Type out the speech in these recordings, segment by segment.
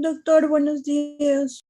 Doctor, buenos días.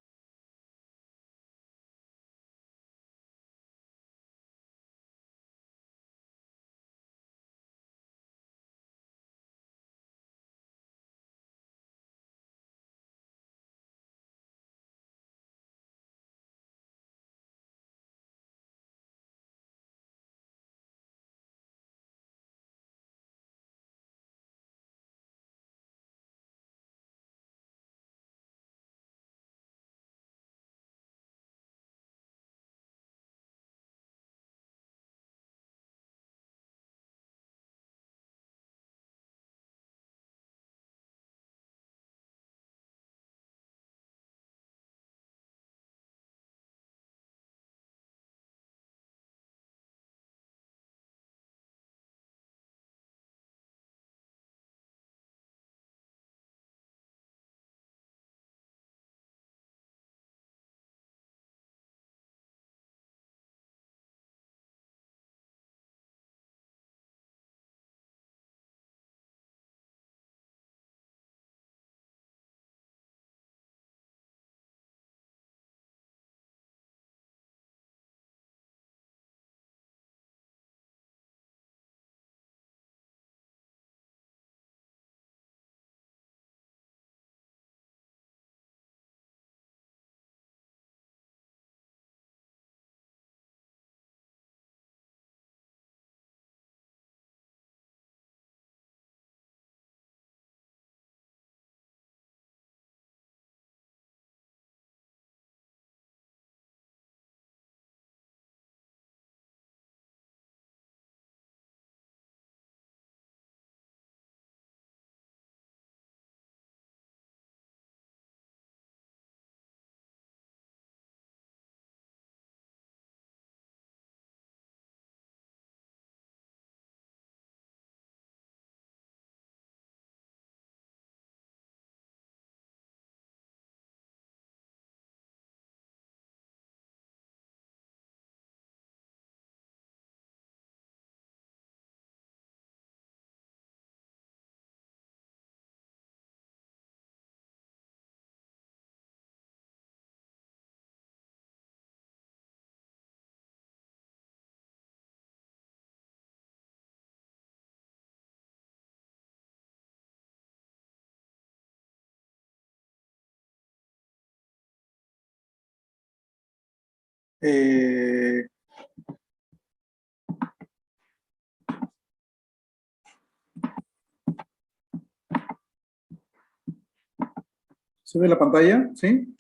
¿Se ve la pantalla? ¿Sí?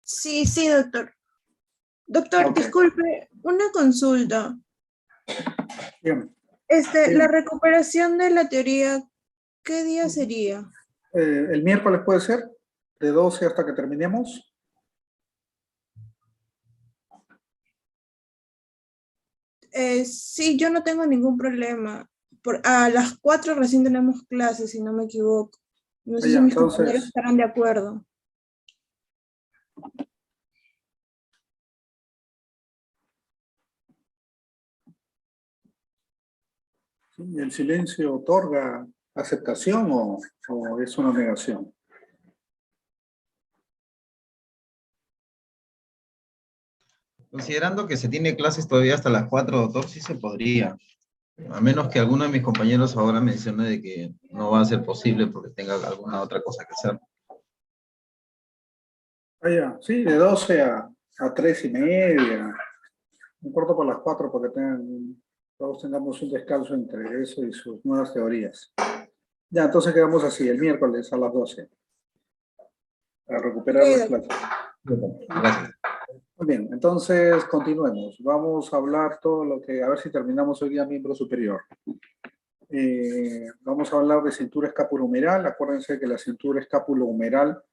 Sí, doctor. Doctor, Ok. disculpe, una consulta. Dígame. La recuperación de la teoría, ¿qué día sería? El miércoles puede ser, de 12 hasta que terminemos. Sí, yo no tengo ningún problema. A las 4 recién tenemos clases, si no me equivoco. No sé si mis compañeros estarán de acuerdo. ¿El silencio otorga aceptación o es una negación? Considerando que se tiene clases todavía hasta las 4, doctor, sí se podría. A menos que alguno de mis compañeros ahora mencione de que no va a ser posible porque tenga alguna otra cosa que hacer. Sí, de 12 a 3:30. Un corto por las 4 para que todos tengamos un descanso entre eso y sus nuevas teorías. Ya, entonces quedamos así, el miércoles a las 12. Para recuperar las clases. Gracias. Muy bien, entonces continuemos. Vamos a hablar todo lo que, a ver si terminamos hoy día miembro superior. Vamos a hablar de cintura escapulohumeral. Acuérdense que la cintura escapulohumeral,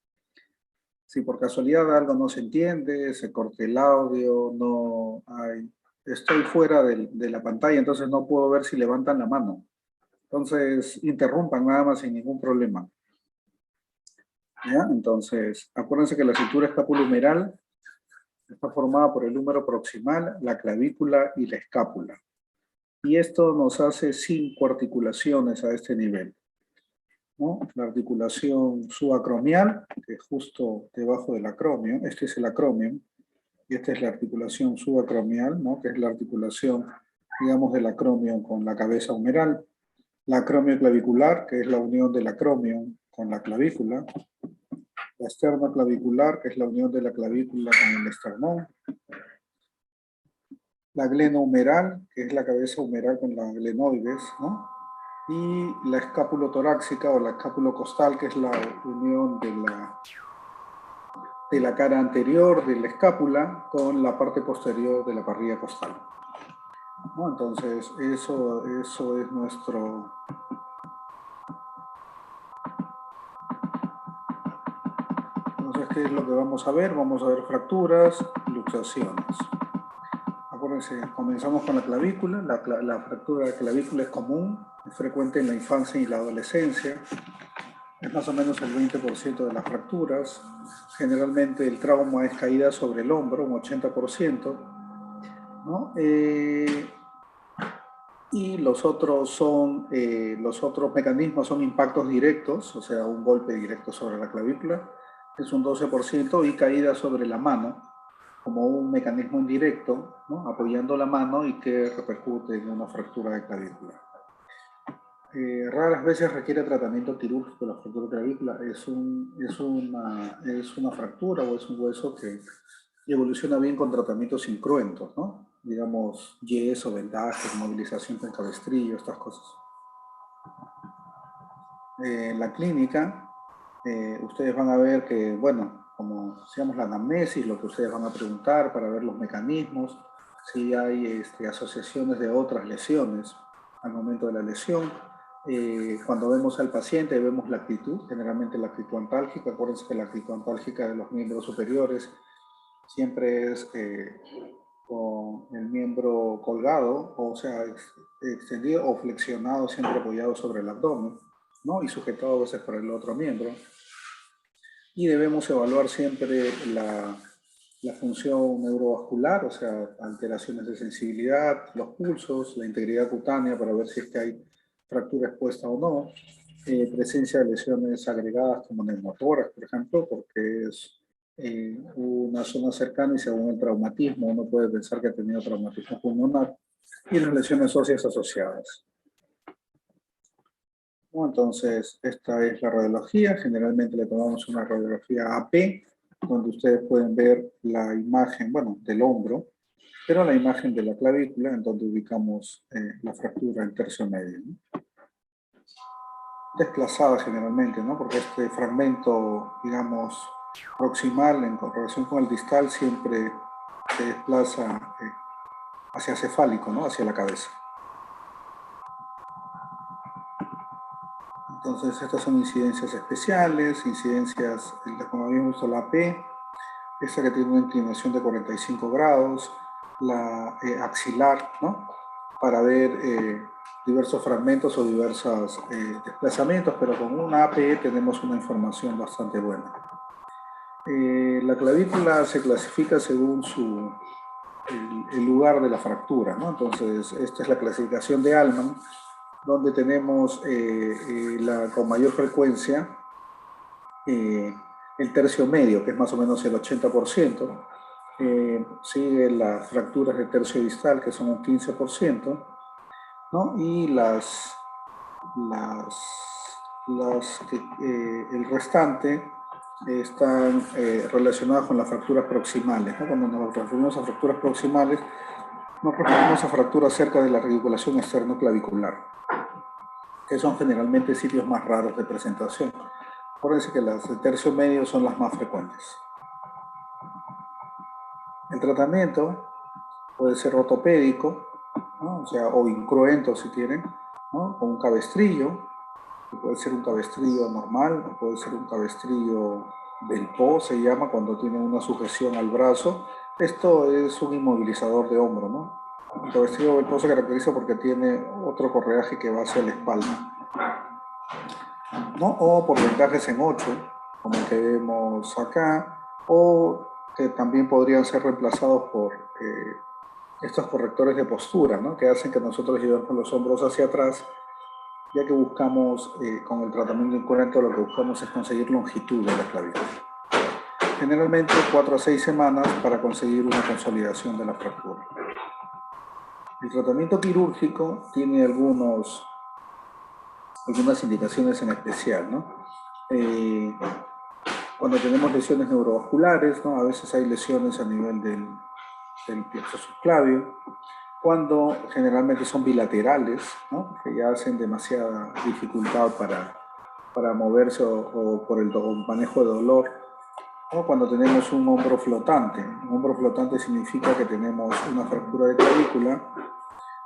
si por casualidad algo no se entiende, se corte el audio, no hay, estoy fuera de la pantalla, entonces no puedo ver si levantan la mano. Entonces, interrumpan nada más sin ningún problema. ¿Ya? Entonces, acuérdense que la cintura escapulohumeral está formada por el húmero proximal, la clavícula y la escápula. Y esto nos hace 5 articulaciones a este nivel. ¿no? La articulación subacromial, que es justo debajo del acromio. Este es el acromio. Y esta es la articulación subacromial, ¿no? Que es la articulación, digamos, del acromio con la cabeza humeral. La acromio clavicular, que es la unión del acromio con la clavícula. La esternoclavicular, que es la unión de la clavícula con el esternón. La glenohumeral, que es la cabeza humeral con las glenoides, ¿no? Y la escápulo-torácica o la escápulo-costal, que es la unión de la cara anterior de la escápula con la parte posterior de la parrilla costal, ¿no? Entonces, eso es nuestro... Entonces, ¿qué es lo que vamos a ver? Vamos a ver fracturas, luxaciones. Acuérdense, comenzamos con la clavícula. La fractura de la clavícula es común, es frecuente en la infancia y la adolescencia. Es más o menos el 20% de las fracturas. Generalmente el trauma es caída sobre el hombro, un 80%, ¿no? Y los otros mecanismos son impactos directos, o sea, un golpe directo sobre la clavícula, es un 12%, y caída sobre la mano, como un mecanismo indirecto, ¿no? Apoyando la mano y que repercute en una fractura de clavícula. Raras veces requiere tratamiento quirúrgico la fractura de clavícula. Es una fractura o es un hueso que evoluciona bien con tratamientos incruentos, ¿no? Digamos, yeso, vendajes, movilización con cabestrillo, estas cosas. En la clínica, ustedes van a ver que, bueno, como hacíamos la anamnesis, lo que ustedes van a preguntar para ver los mecanismos, si hay asociaciones de otras lesiones al momento de la lesión. Cuando vemos al paciente vemos la actitud, generalmente la actitud antálgica. Acuérdense que la actitud antálgica de los miembros superiores siempre es con el miembro colgado, o sea, extendido o flexionado, siempre apoyado sobre el abdomen, ¿no? Y sujetado a veces por el otro miembro. Y debemos evaluar siempre la función neurovascular, o sea, alteraciones de sensibilidad, los pulsos, la integridad cutánea para ver si es que hay fractura expuesta o no, presencia de lesiones agregadas como neumotoras, por ejemplo, porque es una zona cercana y según el traumatismo uno puede pensar que ha tenido traumatismo pulmonar, y las lesiones óseas asociadas. Bueno, entonces, esta es la radiología. Generalmente le tomamos una radiografía AP, donde ustedes pueden ver la imagen, bueno, del hombro, pero la imagen de la clavícula, en donde ubicamos la fractura en tercio medio, ¿no? Desplazada generalmente, ¿no? Porque este fragmento, digamos, proximal en relación con el distal siempre se desplaza hacia cefálico, ¿no? Hacia la cabeza. Entonces, estas son incidencias especiales, incidencias, como habíamos visto, la P, esta que tiene una inclinación de 45 grados, la axilar, ¿no? Para ver diversos fragmentos o diversos desplazamientos, pero con una APE tenemos una información bastante buena. La clavícula se clasifica según el lugar de la fractura, ¿no? Entonces, esta es la clasificación de Allman, donde tenemos con mayor frecuencia el tercio medio, que es más o menos el 80%. Sigue las fracturas de tercio distal, que son un 15%, ¿no? Y el restante están relacionadas con las fracturas proximales, ¿no? Cuando nos referimos a fracturas proximales, nos referimos a fracturas cerca de la articulación esternoclavicular, que son generalmente sitios más raros de presentación. Acuérdense que las de tercio medio son las más frecuentes. El tratamiento puede ser ortopédico, ¿no? O sea, o incruento si quieren, ¿no? Con un cabestrillo, que puede ser un cabestrillo normal, o puede ser un cabestrillo Belpo, se llama cuando tiene una sujeción al brazo. Esto es un inmovilizador de hombro, ¿no? El cabestrillo Belpo se caracteriza porque tiene otro correaje que va hacia la espalda, ¿no? O por vendajes en 8, como el que vemos acá, o que también podrían ser reemplazados por estos correctores de postura, ¿no? Que hacen que nosotros llevemos los hombros hacia atrás ya que buscamos, con el tratamiento incurrente, lo que buscamos es conseguir longitud de la clavícula. Generalmente 4 a 6 semanas para conseguir una consolidación de la fractura. El tratamiento quirúrgico tiene algunas indicaciones en especial, ¿no? Cuando tenemos lesiones neurovasculares, ¿no? A veces hay lesiones a nivel del plexo subclavio, cuando generalmente son bilaterales, ¿no? Que ya hacen demasiada dificultad para moverse o por el manejo de dolor, o cuando tenemos un hombro flotante. Un hombro flotante significa que tenemos una fractura de clavícula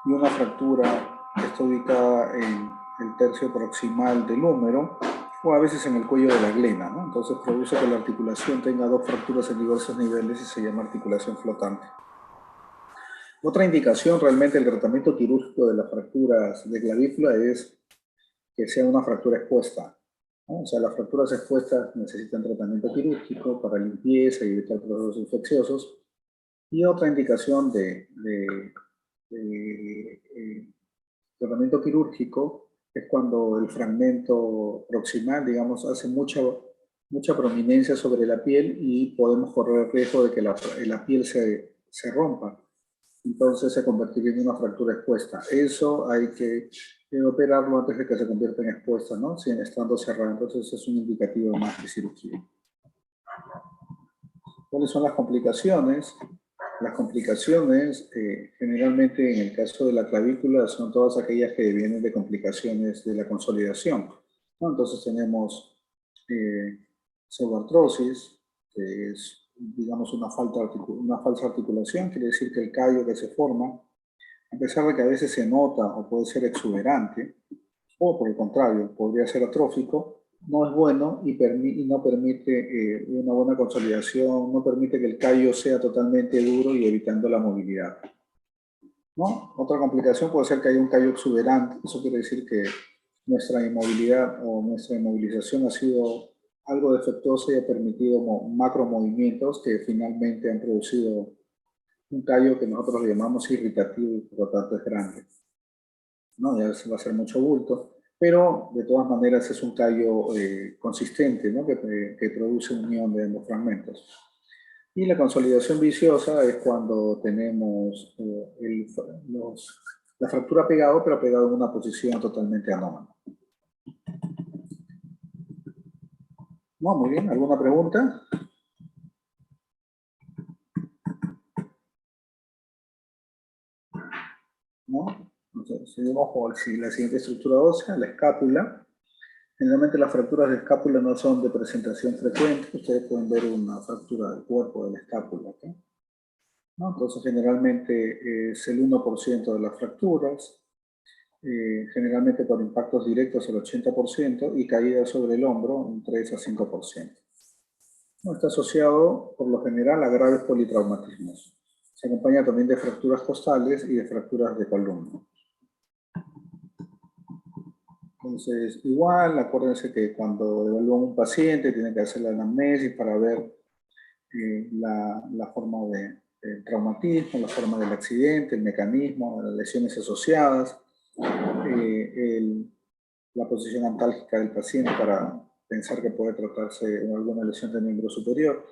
y una fractura que está ubicada en el tercio proximal del húmero, o a veces en el cuello de la glena, ¿no? Entonces produce que la articulación tenga dos fracturas en diversos niveles y se llama articulación flotante. Otra indicación realmente del tratamiento quirúrgico de las fracturas de clavícula es que sea una fractura expuesta, ¿no? O sea, las fracturas expuestas necesitan tratamiento quirúrgico para limpieza y evitar procesos infecciosos. Y otra indicación de tratamiento quirúrgico es cuando el fragmento proximal, digamos, hace mucha prominencia sobre la piel y podemos correr el riesgo de que la piel se rompa. Entonces se convertiría en una fractura expuesta. Eso hay que operarlo antes de que se convierta en expuesta, ¿no? Si estando cerrada. Entonces es un indicativo más de cirugía. ¿Cuáles son las complicaciones? Las complicaciones, generalmente en el caso de la clavícula, son todas aquellas que vienen de complicaciones de la consolidación, ¿no? Entonces tenemos pseudoartrosis, que es, digamos, una falsa articulación, quiere decir que el callo que se forma, a pesar de que a veces se nota o puede ser exuberante, o por el contrario, podría ser atrófico, no es bueno y no permite una buena consolidación, no permite que el callo sea totalmente duro y evitando la movilidad, ¿no? Otra complicación puede ser que haya un callo exuberante. Eso quiere decir que nuestra inmovilidad o nuestra inmovilización ha sido algo defectuosa y ha permitido macromovimientos que finalmente han producido un callo que nosotros le llamamos irritativo y por lo tanto es grande, ¿no? Ya va a ser mucho bulto, pero de todas maneras es un callo consistente, ¿no? que produce unión de ambos fragmentos. Y la consolidación viciosa es cuando tenemos la fractura pegado, pero pegado en una posición totalmente anómala. No, muy bien. ¿Alguna pregunta? ¿No? Entonces, seguimos con la siguiente estructura ósea, la escápula. Generalmente las fracturas de escápula no son de presentación frecuente. Ustedes pueden ver una fractura del cuerpo de la escápula, ¿okay? ¿No? Entonces, generalmente es el 1% de las fracturas, generalmente por impactos directos el 80% y caída sobre el hombro un 3 a 5%. ¿No? Está asociado por lo general a graves politraumatismos. Se acompaña también de fracturas costales y de fracturas de columna. Entonces, igual, acuérdense que cuando evalúan un paciente tienen que hacer la anamnesis para ver la forma del traumatismo, la forma del accidente, el mecanismo, las lesiones asociadas, la posición antálgica del paciente para pensar que puede tratarse de alguna lesión del miembro superior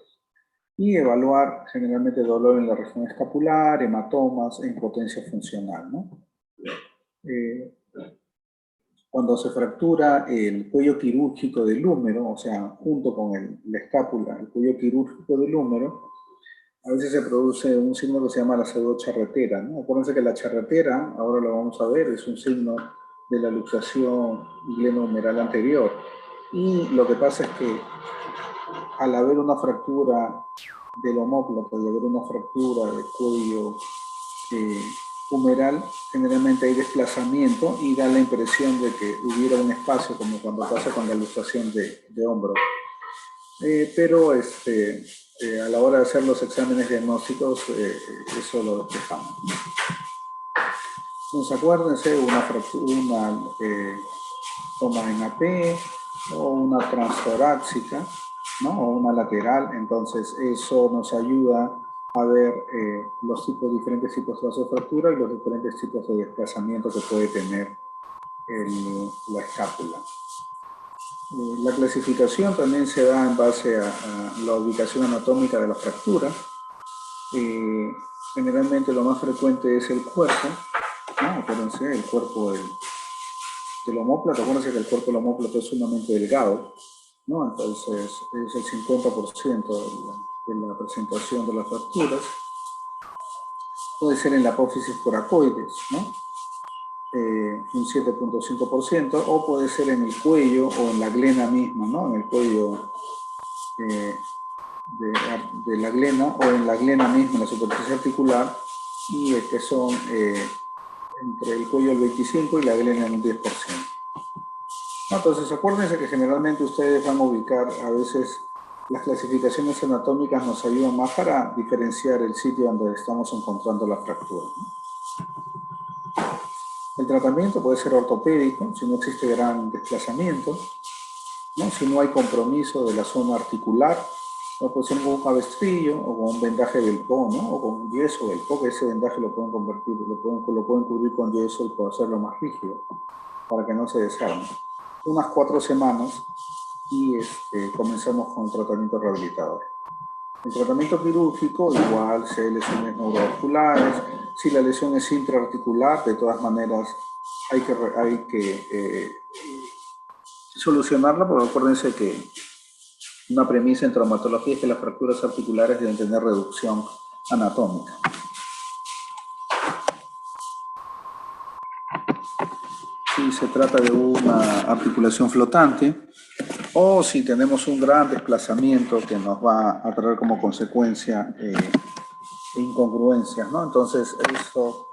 y evaluar generalmente dolor en la región escapular, hematomas e impotencia funcional, ¿no? Cuando se fractura el cuello quirúrgico del húmero, o sea, junto con la escápula, el cuello quirúrgico del húmero, a veces se produce un signo que se llama la pseudocharretera, ¿no? Acuérdense que la charretera, ahora lo vamos a ver, es un signo de la luxación glenohumeral anterior. Y lo que pasa es que al haber una fractura del omóplato y haber una fractura del cuello humeral, generalmente hay desplazamiento y da la impresión de que hubiera un espacio, como cuando pasa con la luxación de hombro. Pero a la hora de hacer los exámenes diagnósticos, eso lo despejamos. Entonces, acuérdense, una toma en AP o una transtorácica, ¿no? O una lateral. Entonces, eso nos ayuda a ver los diferentes tipos de fractura y los diferentes tipos de desplazamiento que puede tener la escápula. La clasificación también se da en base a la ubicación anatómica de la fractura. Generalmente lo más frecuente es el cuerpo, ¿no? Acuérdense, el cuerpo del omóplato. Acuérdense que el cuerpo del omóplato es sumamente delgado, ¿no? Entonces es el 50% de la presentación de las fracturas. Puede ser en la apófisis coracoides, ¿no? Un 7.5%, o puede ser en el cuello o en la glena misma, ¿no? En el cuello de la glena, o en la glena misma, en la superficie articular, y que son entre el cuello el 25% y la glena el 10%. Entonces acuérdense que generalmente ustedes van a ubicar, a veces las clasificaciones anatómicas nos ayudan más para diferenciar el sitio donde estamos encontrando la fractura, ¿no? El tratamiento puede ser ortopédico, si no existe gran desplazamiento, ¿no? Si no hay compromiso de la zona articular, ¿no? Puede ser con un cabestrillo o con un vendaje del po, ¿no? O con un yeso del po, que ese vendaje lo pueden convertir, lo pueden cubrir con yeso y puede hacerlo más rígido, para que no se desarme. Unas 4 semanas y comenzamos con el tratamiento rehabilitador. El tratamiento quirúrgico, igual, si hay lesiones neurovasculares, si la lesión es intraarticular, de todas maneras hay que solucionarla, porque acuérdense que una premisa en traumatología es que las fracturas articulares deben tener reducción anatómica. Si se trata de una articulación flotante, o si tenemos un gran desplazamiento que nos va a traer como consecuencia incongruencias, ¿no? Entonces, eso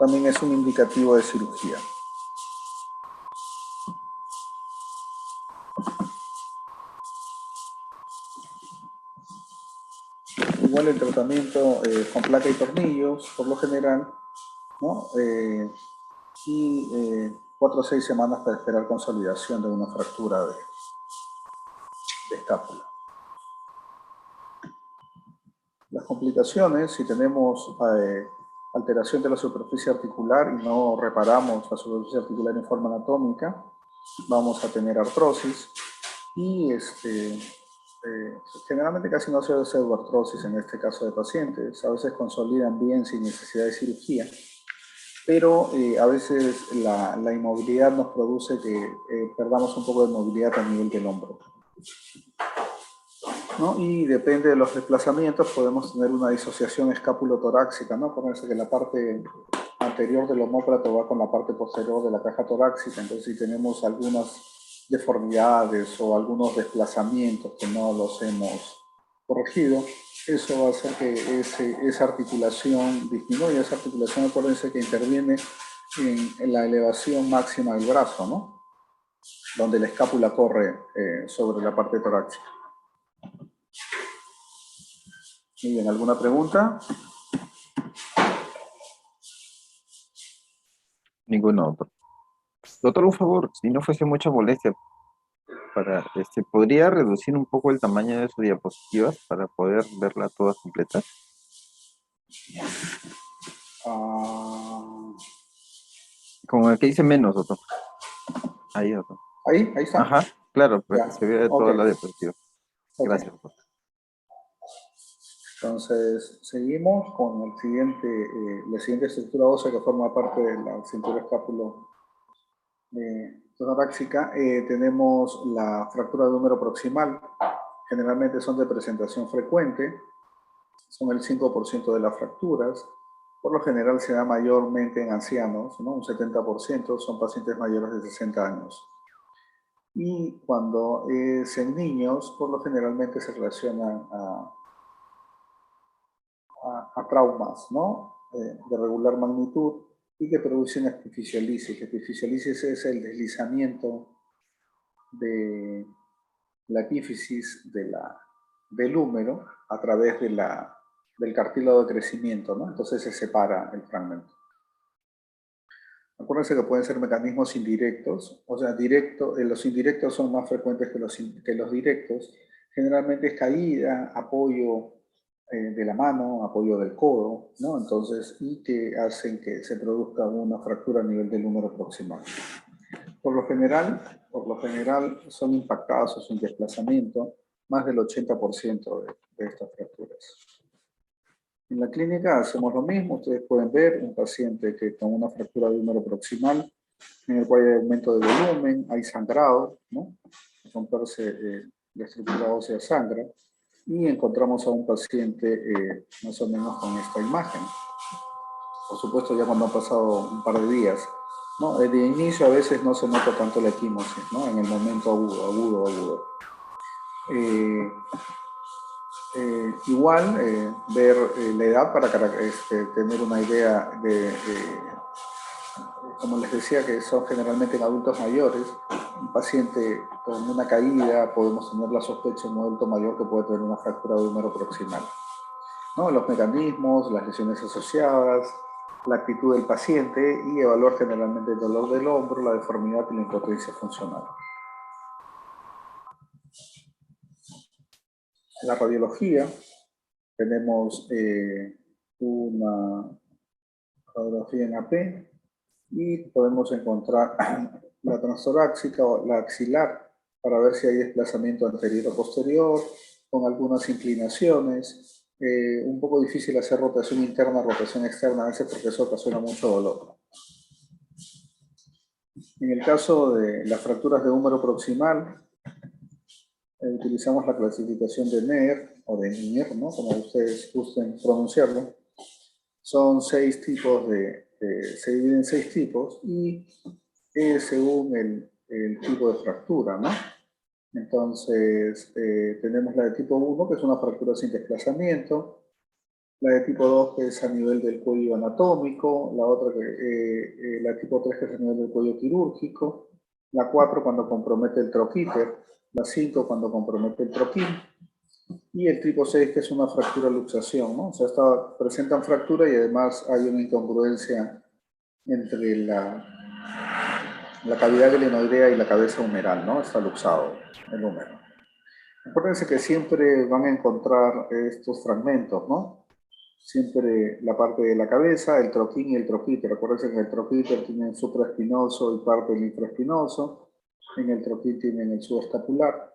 también es un indicativo de cirugía. Igual el tratamiento con placa y tornillos, por lo general, ¿no? 4 o 6 semanas para esperar consolidación de una fractura de escápula. Las complicaciones, si tenemos alteración de la superficie articular y no reparamos la superficie articular en forma anatómica, vamos a tener artrosis y generalmente casi no se hace pseudoartrosis en este caso de pacientes. A veces consolidan bien sin necesidad de cirugía, pero a veces la inmovilidad nos produce que perdamos un poco de movilidad a nivel del hombro, ¿no? Y depende de los desplazamientos, podemos tener una disociación escápulo-torácica, ¿no? Acuérdense que la parte anterior del omóplato va con la parte posterior de la caja torácica, entonces si tenemos algunas deformidades o algunos desplazamientos que no los hemos corregido, eso va a hacer que esa articulación disminuya. Esa articulación, acuérdense que interviene en la elevación máxima del brazo, ¿no? Donde la escápula corre sobre la parte torácica. Muy bien, ¿alguna pregunta? Ninguno, doctor. Doctor, un favor, si no fuese mucha molestia, ¿podría reducir un poco el tamaño de sus diapositivas para poder verla todas completas? Como el que dice menos, doctor. Ahí, doctor. Ahí está. Ajá, claro, para que se vea toda la Okay. diapositiva. Gracias, doctor. Entonces, seguimos con la siguiente estructura ósea que forma parte de la cintura escápulo-torácica. Tenemos la fractura de húmero proximal. Generalmente son de presentación frecuente, son el 5% de las fracturas. Por lo general se da mayormente en ancianos, ¿no? Un 70% son pacientes mayores de 60 años. Y cuando es en niños, por lo generalmente se relacionan a traumas, ¿no? De regular magnitud y que producen epifisiolisis. Epifisiolisis es el deslizamiento de la epífisis del húmero a través del cartílago de crecimiento, ¿no? Entonces se separa el fragmento. Acuérdense que pueden ser mecanismos indirectos, o sea, los indirectos son más frecuentes que los directos. Generalmente es caída, apoyo de la mano, apoyo del codo, ¿no? Entonces, y que hacen que se produzca una fractura a nivel del húmero proximal. Por lo general son impactadas o sin desplazamiento más del 80% de estas fracturas. En la clínica hacemos lo mismo. Ustedes pueden ver un paciente que con una fractura de húmero proximal, en el cual hay aumento de volumen, hay sangrado, ¿no? Romperse la estructura ósea sangra, y encontramos a un paciente más o menos con esta imagen. Por supuesto, ya cuando han pasado un par de días, ¿no? De inicio a veces no se nota tanto la equimosis, ¿no? En el momento agudo. Igual, ver la edad para tener una idea de, como les decía, que son generalmente en adultos mayores. Un paciente con una caída, podemos tener la sospecha en un adulto mayor que puede tener una fractura de húmero proximal, ¿no? Los mecanismos, las lesiones asociadas, la actitud del paciente, y evaluar generalmente el dolor del hombro, la deformidad y la impotencia funcional. En la radiología tenemos una radiografía en AP y podemos encontrar la transtorácica o la axilar para ver si hay desplazamiento anterior o posterior, con algunas inclinaciones. Un poco difícil hacer rotación interna, rotación externa a veces porque eso ocasiona mucho dolor. En el caso de las fracturas de húmero proximal, utilizamos la clasificación de Neer, o de Nier, ¿no? Como ustedes gusten pronunciarlo. Son 6 tipos se dividen en 6 tipos, y según el tipo de fractura, ¿no? Entonces, tenemos la de tipo 1, que es una fractura sin desplazamiento, la de tipo 2, que es a nivel del cuello anatómico, la otra, la de tipo 3, que es a nivel del cuello quirúrgico, la 4 cuando compromete el troquíter, la 5 cuando compromete el troquín, y el tipo 6, que es una fractura luxación, ¿no? O sea, presentan fractura y además hay una incongruencia entre la cavidad glenoidea y la cabeza humeral, ¿no? Está luxado el húmero. Acuérdense que siempre van a encontrar estos fragmentos, ¿no? Siempre la parte de la cabeza, el troquín y el troquíter. Acuérdense que el troquíter tiene el supraespinoso y parte del infraespinoso. En el troquín tienen el subescapular.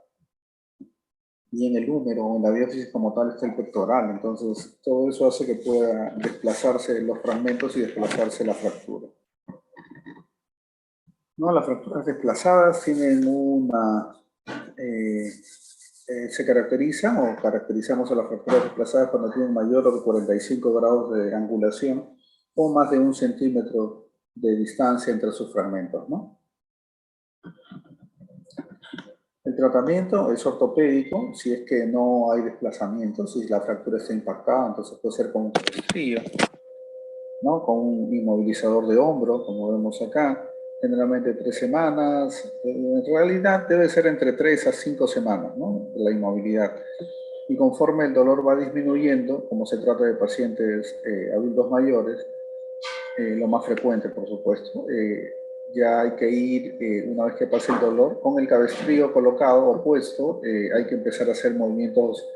Y en el húmero, en la diáfisis como tal, está el pectoral. Entonces, todo eso hace que pueda desplazarse los fragmentos y desplazarse la fractura. No, las fracturas desplazadas tienen se caracterizan o caracterizamos a las fracturas desplazadas cuando tienen mayor de 45 grados de angulación o más de 1 centímetro de distancia entre sus fragmentos, ¿no? El tratamiento es ortopédico, si es que no hay desplazamiento, si la fractura está impactada, entonces puede ser con un cabestrillo, ¿no? Con un inmovilizador de hombro, como vemos acá, generalmente 3 semanas, en realidad debe ser entre 3 a 5 semanas, ¿no? La inmovilidad. Y conforme el dolor va disminuyendo, como se trata de pacientes adultos mayores, lo más frecuente, por supuesto, ya hay que ir, una vez que pase el dolor, con el cabestrillo colocado o puesto, hay que empezar a hacer movimientos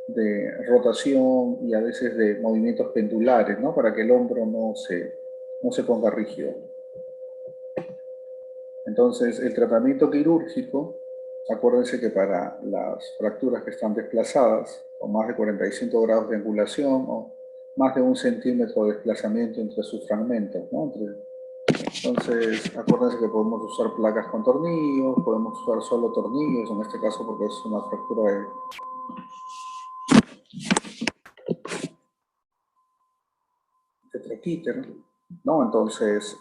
de rotación y a veces de movimientos pendulares, ¿no? Para que el hombro no se ponga rígido. Entonces, el tratamiento quirúrgico, acuérdense que para las fracturas que están desplazadas, con más de 45 grados de angulación o más de 1 centímetro de desplazamiento entre sus fragmentos, ¿no? Entonces, acuérdense que podemos usar placas con tornillos, podemos usar solo tornillos, en este caso porque es una fractura de troquíter, ¿no? Entonces,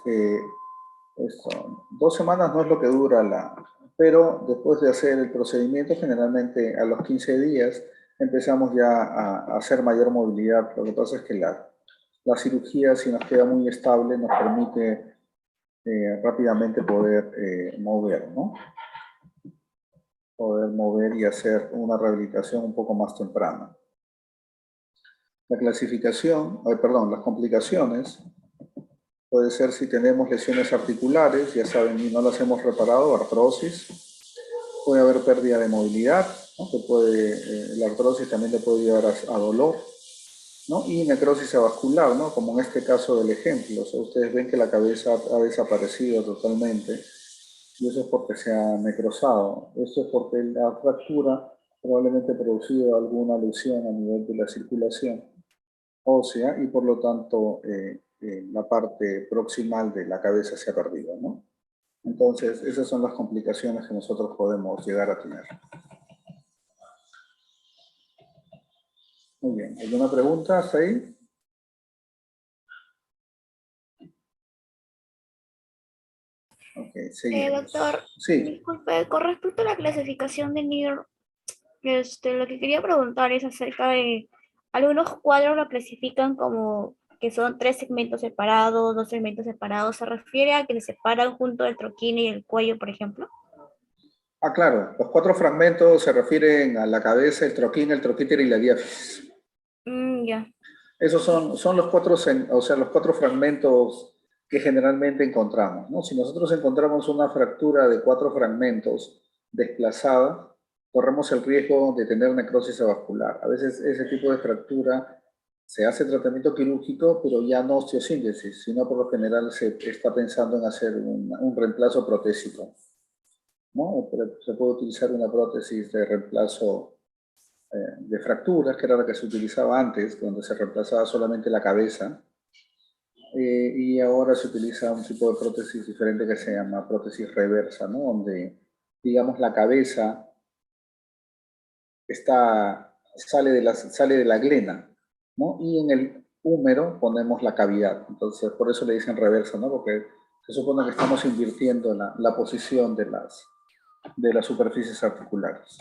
2 semanas no es lo que dura pero después de hacer el procedimiento, generalmente a los 15 días, empezamos ya a hacer mayor movilidad. Lo que pasa es que la cirugía, si nos queda muy estable, nos permite rápidamente poder mover, ¿no? Poder mover y hacer una rehabilitación un poco más temprana. La clasificación, las complicaciones, puede ser si tenemos lesiones articulares, ya saben, y no las hemos reparado, artrosis. Puede haber pérdida de movilidad, ¿no? La artrosis también le puede llevar a dolor, ¿no? Y necrosis avascular, ¿no? Como en este caso del ejemplo. O sea, ustedes ven que la cabeza ha desaparecido totalmente y eso es porque se ha necrosado. Esto es porque la fractura probablemente ha producido alguna lesión a nivel de la circulación ósea y por lo tanto la parte proximal de la cabeza se ha perdido, ¿no? Entonces, esas son las complicaciones que nosotros podemos llegar a tener. Muy bien, ¿alguna pregunta hasta ahí? Ok, seguimos. Doctor, Sí. disculpe, con respecto a la clasificación de NIR, lo que quería preguntar es acerca de algunos cuadros lo clasifican como que son 3 segmentos separados, 2 segmentos separados. ¿Se refiere a que se separan junto al troquine y el cuello, por ejemplo? Ah, claro, los 4 fragmentos se refieren a la cabeza, el troquíter y la diáfisis. Ya. Esos son los 4, o sea, los 4 fragmentos que generalmente encontramos, ¿no? Si nosotros encontramos una fractura de 4 fragmentos desplazada, corremos el riesgo de tener necrosis avascular. A veces ese tipo de fractura se hace tratamiento quirúrgico, pero ya no osteosíntesis, sino por lo general se está pensando en hacer un reemplazo protésico, ¿no? Se puede utilizar una prótesis de reemplazo de fracturas, que era la que se utilizaba antes, donde se reemplazaba solamente la cabeza, y ahora se utiliza un tipo de prótesis diferente que se llama prótesis reversa, ¿no? Donde, digamos, la cabeza sale de la glena, ¿no? Y en el húmero ponemos la cavidad. Entonces, por eso le dicen reversa, ¿no? Porque se supone que estamos invirtiendo la posición de las superficies articulares.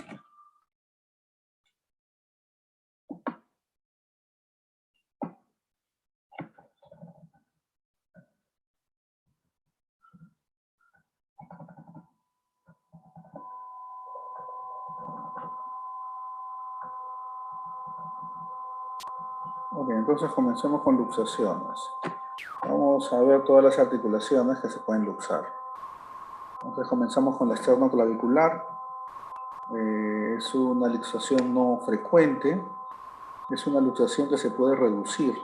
Ok, entonces comencemos con luxaciones. Vamos a ver todas las articulaciones que se pueden luxar. Entonces comenzamos con la esternoclavicular. Es una luxación no frecuente. Es una luxación que se puede reducir,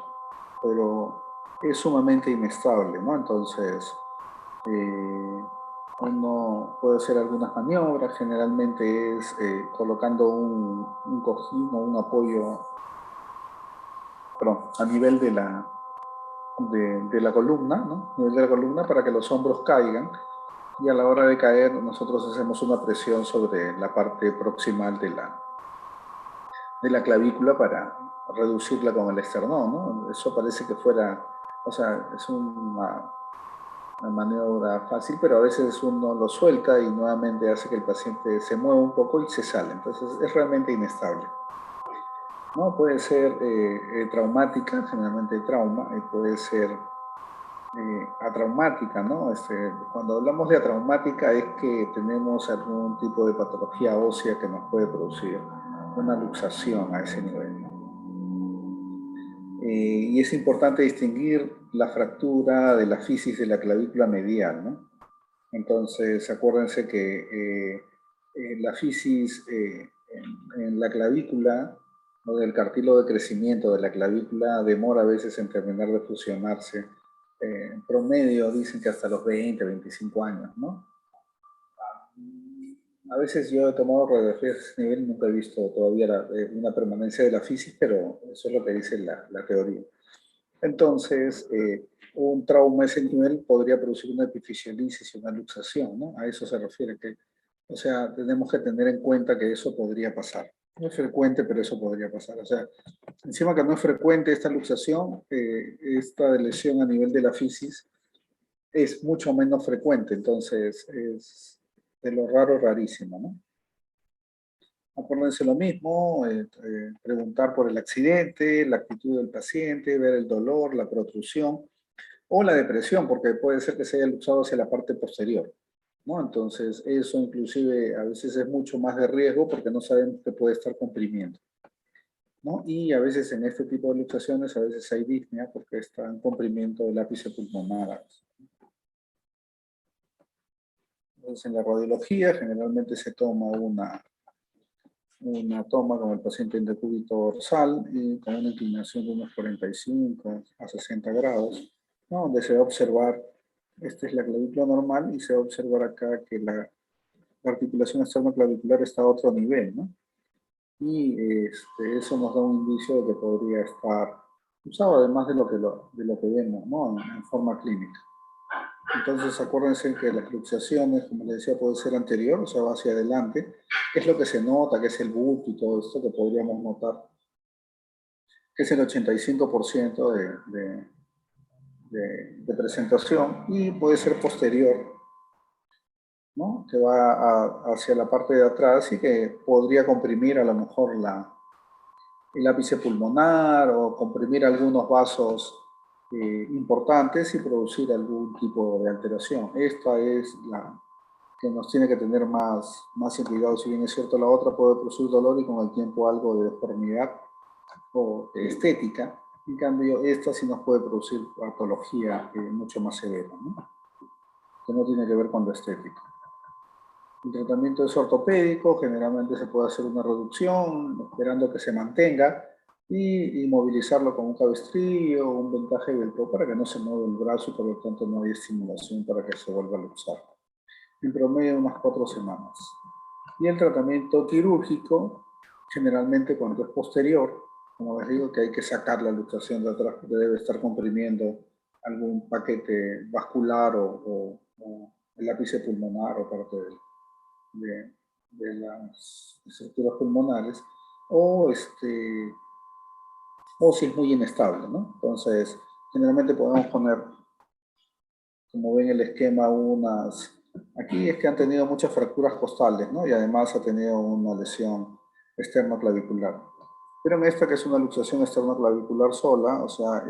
pero es sumamente inestable, ¿no? Entonces, uno puede hacer algunas maniobras. Generalmente es colocando un cojín o un apoyo, perdón, a nivel de la columna, ¿no? A nivel de la columna para que los hombros caigan. Y a la hora de caer, nosotros hacemos una presión sobre la parte proximal de la clavícula para reducirla con el esternón, ¿no? Eso parece que fuera, o sea, es una maniobra fácil, pero a veces uno lo suelta y nuevamente hace que el paciente se mueva un poco y se sale. Entonces es realmente inestable, ¿no? Puede ser traumática, generalmente trauma, y puede ser atraumática, ¿no? Cuando hablamos de atraumática es que tenemos algún tipo de patología ósea que nos puede producir una luxación a ese nivel. Y es importante distinguir la fractura de la fisis de la clavícula medial, ¿no? Entonces, acuérdense que la fisis en la clavícula, o del cartílago de crecimiento de la clavícula, demora a veces en terminar de fusionarse. En promedio dicen que hasta los 20, 25 años, ¿no? A veces yo he tomado radiografías a ese nivel, nunca he visto todavía una permanencia de la fisis, pero eso es lo que dice la teoría. Entonces, un trauma a ese nivel podría producir una epifisiolisis y una luxación, ¿no? A eso se refiere, o sea, tenemos que tener en cuenta que eso podría pasar. No es frecuente, pero eso podría pasar. O sea, encima que no es frecuente esta luxación, esta lesión a nivel de la fisis es mucho menos frecuente, entonces es de lo raro, rarísimo, ¿no? Acuérdense lo mismo, preguntar por el accidente, la actitud del paciente, ver el dolor, la protrusión o la depresión, porque puede ser que se haya luxado hacia la parte posterior, ¿no? Entonces, eso inclusive a veces es mucho más de riesgo porque no sabemos que puede estar comprimiendo, ¿no? Y a veces en este tipo de luxaciones a veces hay disnea porque está en comprimiento del ápice pulmonar. Entonces, en la radiología generalmente se toma una toma con el paciente en decúbito dorsal y con una inclinación de unos 45 a 60 grados, ¿no? Donde se va a observar Esta es la clavícula normal y se va a observar acá que la articulación esternoclavicular está a otro nivel, ¿no? Y eso nos da un indicio de que podría estar usado, además de lo que vemos, ¿no? En forma clínica. Entonces, acuérdense que las luxaciones, como les decía, puede ser anterior, o sea, va hacia adelante, que es lo que se nota, que es el bulto y todo esto que podríamos notar, que es el 85% de presentación, y puede ser posterior, ¿no? Que va hacia la parte de atrás y que podría comprimir a lo mejor el ápice pulmonar o comprimir algunos vasos importantes y producir algún tipo de alteración. Esta es la que nos tiene que tener más cuidado. Si bien es cierto, la otra puede producir dolor y con el tiempo algo de deformidad o de estética. En cambio, esta sí nos puede producir patología mucho más severa, ¿no? Que no tiene que ver con lo estético. El tratamiento es ortopédico, generalmente se puede hacer una reducción, esperando que se mantenga, y inmovilizarlo con un cabestrillo o un vendaje velcro para que no se mueva el brazo y por lo tanto no haya estimulación para que se vuelva a luxar. En promedio unas 4 semanas. Y el tratamiento quirúrgico, generalmente cuando es posterior, como les digo, que hay que sacar la luxación de atrás porque debe estar comprimiendo algún paquete vascular o el ápice pulmonar o parte de las estructuras pulmonares, o si es muy inestable, ¿no? Entonces, generalmente podemos poner, como ven el esquema, aquí es que han tenido muchas fracturas costales, ¿no? Y además ha tenido una lesión esternoclavicular. Pero en esta, que es una luxación esternoclavicular sola, o sea,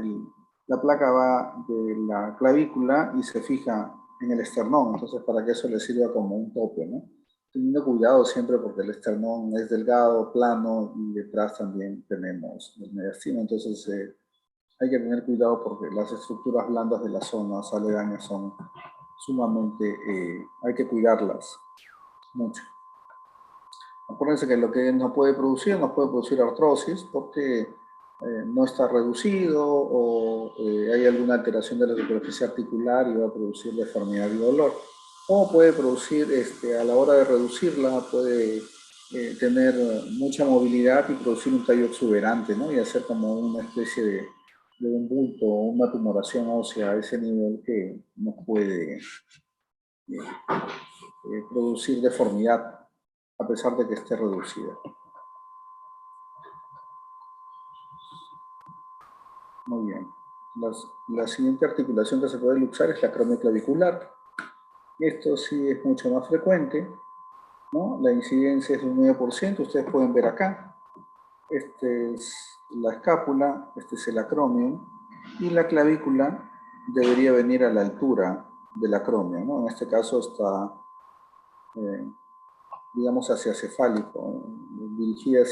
la placa va de la clavícula y se fija en el esternón, entonces para que eso le sirva como un tope, ¿no? Teniendo cuidado siempre porque el esternón es delgado, plano, y detrás también tenemos el mediastino, entonces hay que tener cuidado porque las estructuras blandas de la zona aledañas son sumamente, hay que cuidarlas mucho. Acuérdense que lo que nos puede producir artrosis porque no está reducido o hay alguna alteración de la superficie articular y va a producir deformidad y dolor. O puede producir, a la hora de reducirla, puede tener mucha movilidad y producir un tallo exuberante, ¿no? Y hacer como una especie de un bulto o una tumoración ósea a ese nivel que nos puede producir deformidad a pesar de que esté reducida. Muy bien. La siguiente articulación que se puede luxar es la acromioclavicular. Esto sí es mucho más frecuente, ¿no? La incidencia es de un 9%, ustedes pueden ver acá. Este es la escápula, este es el acromio, y la clavícula debería venir a la altura del acromio, ¿no? En este caso está, digamos, hacia cefálico, dirigida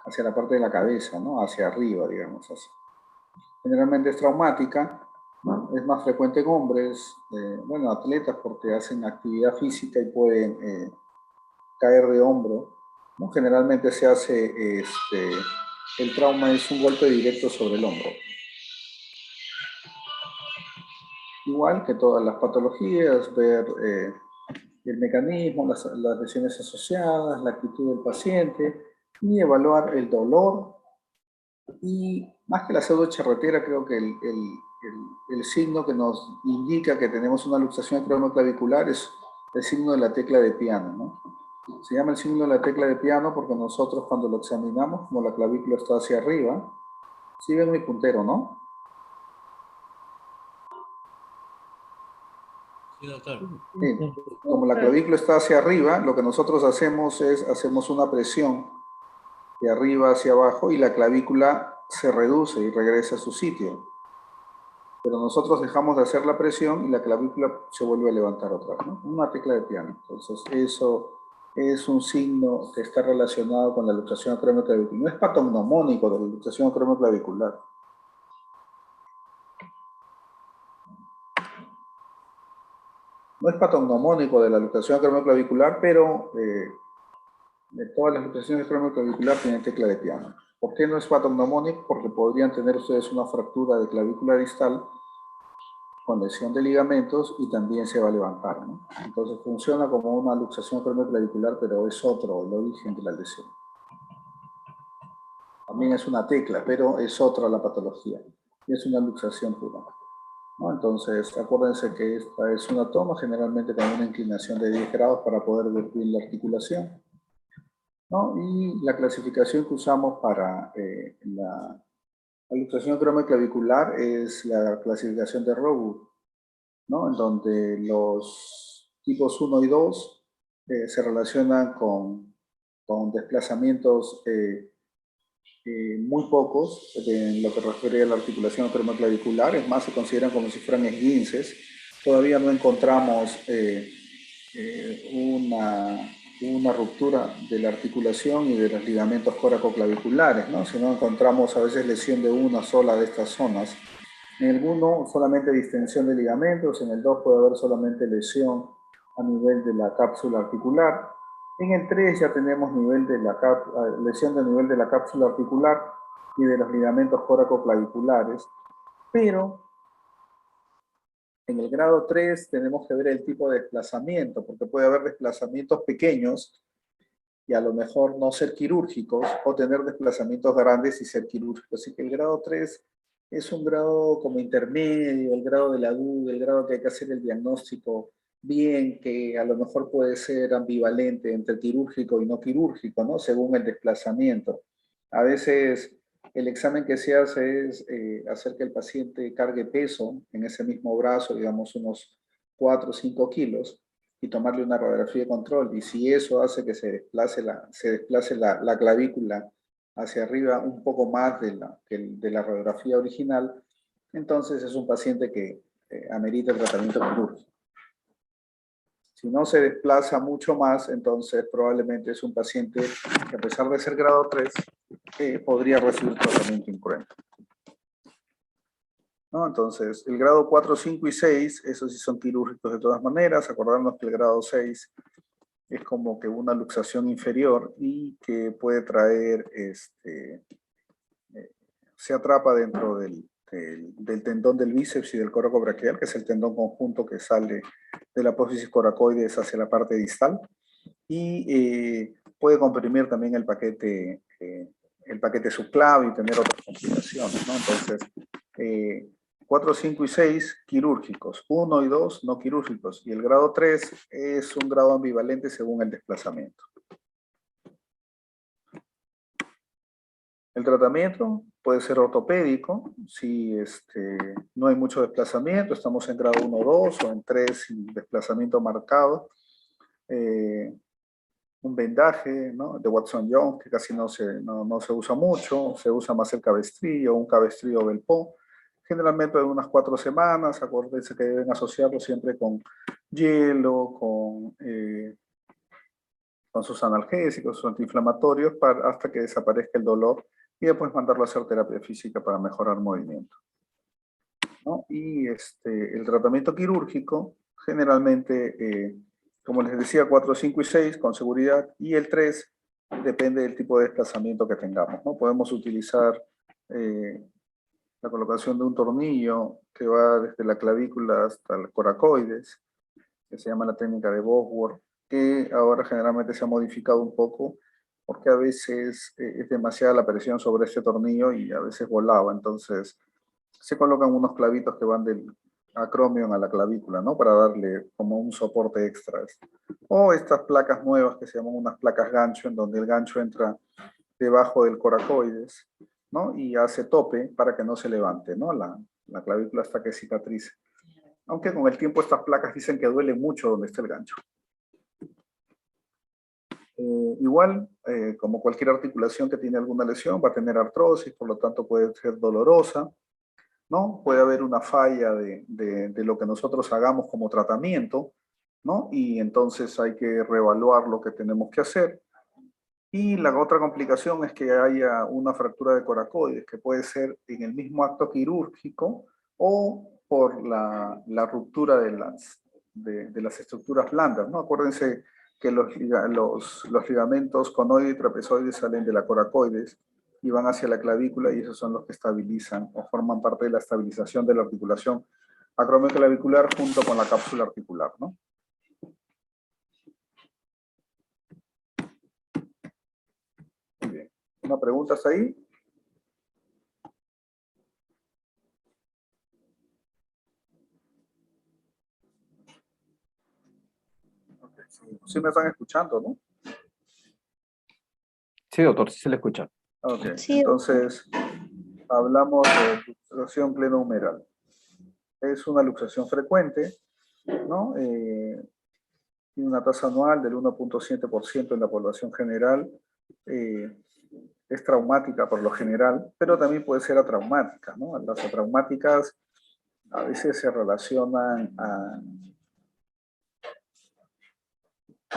hacia la parte de la cabeza, ¿no? Hacia arriba, digamos así. Generalmente es traumática, ¿no? Es más frecuente en hombres, bueno, atletas porque hacen actividad física y pueden caer de hombro, ¿no? Generalmente se hace, el trauma es un golpe directo sobre el hombro. Igual que todas las patologías, ver el mecanismo, las lesiones asociadas, la actitud del paciente y evaluar el dolor. Y más que la pseudocharretera, creo que el signo que nos indica que tenemos una luxación acromioclavicular es el signo de la tecla de piano, ¿no? Se llama el signo de la tecla de piano porque nosotros cuando lo examinamos, como la clavícula está hacia arriba, sí ven mi puntero, ¿no? Sí, doctor. Sí. Como la clavícula está hacia arriba, lo que nosotros hacemos es, hacemos una presión de arriba hacia abajo y la clavícula se reduce y regresa a su sitio. Pero nosotros dejamos de hacer la presión y la clavícula se vuelve a levantar otra vez, ¿no? Una tecla de piano. Entonces, eso es un signo que está relacionado con la luxación acromioclavicular. No es patognomónico de la luxación acromioclavicular. No es patognomónico de la luxación acromioclavicular, pero de todas las luxaciones acromioclaviculares tienen tecla de piano. ¿Por qué no es patognomónico? Porque podrían tener ustedes una fractura de clavícula distal con lesión de ligamentos y también se va a levantar, ¿no? Entonces funciona como una luxación cromoclavicular, pero es otro el origen de la lesión. También es una tecla, pero es otra la patología. Y es una luxación pura, ¿no? Entonces, acuérdense que esta es una toma, generalmente con una inclinación de 10 grados para poder ver bien la articulación, ¿no? Y la clasificación que usamos para la luxación cromoclavicular es la clasificación de Rowe, ¿no? En donde los tipos 1 y 2 se relacionan con desplazamientos muy pocos en lo que refiere a la articulación cromoclavicular, es más, se consideran como si fueran esguinces. Todavía no encontramos una ruptura de la articulación y de los ligamentos coracoclaviculares, ¿no? Si no encontramos a veces lesión de una sola de estas zonas. En el 1 solamente distensión de ligamentos, en el 2 puede haber solamente lesión a nivel de la cápsula articular. En el 3 ya tenemos lesión de nivel de la cápsula articular y de los ligamentos coracoclaviculares, pero en el grado 3 tenemos que ver el tipo de desplazamiento, porque puede haber desplazamientos pequeños y a lo mejor no ser quirúrgicos, o tener desplazamientos grandes y ser quirúrgicos. Así que el grado 3 es un grado como intermedio, el grado de la duda, el grado que hay que hacer el diagnóstico bien, que a lo mejor puede ser ambivalente entre quirúrgico y no quirúrgico, ¿no? Según el desplazamiento. A veces el examen que se hace es hacer que el paciente cargue peso en ese mismo brazo, digamos unos 4 o 5 kilos, y tomarle una radiografía de control. Y si eso hace que se desplace la clavícula hacia arriba un poco más de la radiografía original, entonces es un paciente que amerita el tratamiento quirúrgico. Si no se desplaza mucho más, entonces probablemente es un paciente que a pesar de ser grado 3, podría recibir tratamiento incruento, ¿no? Entonces, el grado 4, 5 y 6, esos sí son quirúrgicos de todas maneras. Acordarnos que el grado 6 es como que una luxación inferior y que puede traer, se atrapa dentro del tendón del bíceps y del coracobraquial, que es el tendón conjunto que sale de la apófisis coracoides hacia la parte distal, y puede comprimir también el paquete subclavio y tener otras complicaciones, ¿no? Entonces, 4, 5 y 6 quirúrgicos, 1 y 2 no quirúrgicos, y el grado 3 es un grado ambivalente según el desplazamiento. El tratamiento puede ser ortopédico, si no hay mucho desplazamiento, estamos en grado 1 o 2, o en 3 sin desplazamiento marcado. Un vendaje, ¿no?, de Watson-Jones, que casi no se usa mucho, se usa más el cabestrillo, un cabestrillo Belpont, generalmente de unas 4 semanas. Acuérdense que deben asociarlo siempre con hielo, con sus analgésicos, sus antiinflamatorios, hasta que desaparezca el dolor, y después mandarlo a hacer terapia física para mejorar movimiento, ¿no? Y el tratamiento quirúrgico, generalmente, como les decía, 4, 5 y 6 con seguridad, y el 3 depende del tipo de desplazamiento que tengamos, ¿no? Podemos utilizar la colocación de un tornillo que va desde la clavícula hasta el coracoides, que se llama la técnica de Bosworth, que ahora generalmente se ha modificado un poco, porque a veces es demasiada la presión sobre este tornillo y a veces volaba. Entonces se colocan unos clavitos que van del acromion a la clavícula, ¿no?, para darle como un soporte extra. O estas placas nuevas que se llaman unas placas gancho, en donde el gancho entra debajo del coracoides, ¿no?, y hace tope para que no se levante, ¿no?, la clavícula hasta que cicatrice. Aunque con el tiempo estas placas dicen que duele mucho donde está el gancho. Igual, como cualquier articulación que tiene alguna lesión, va a tener artrosis, por lo tanto puede ser dolorosa, ¿no? Puede haber una falla de lo que nosotros hagamos como tratamiento, ¿no? Y entonces hay que reevaluar lo que tenemos que hacer. Y la otra complicación es que haya una fractura de coracoides, que puede ser en el mismo acto quirúrgico o por la ruptura de las estructuras blandas, ¿no? Acuérdense que los ligamentos conoide y trapezoide salen de la coracoides y van hacia la clavícula, y esos son los que estabilizan o forman parte de la estabilización de la articulación acromio clavicular junto con la cápsula articular, ¿no? Muy bien. ¿Una pregunta hasta ahí? Okay, sí me están escuchando, ¿no? Sí, doctor, sí se le escucha. Ok, Sí, entonces hablamos de luxación plenohumeral. Es una luxación frecuente, ¿no? Tiene una tasa anual del 1.7% en la población general. Es traumática por lo general, pero también puede ser atraumática, ¿no? Las atraumáticas a veces se relacionan a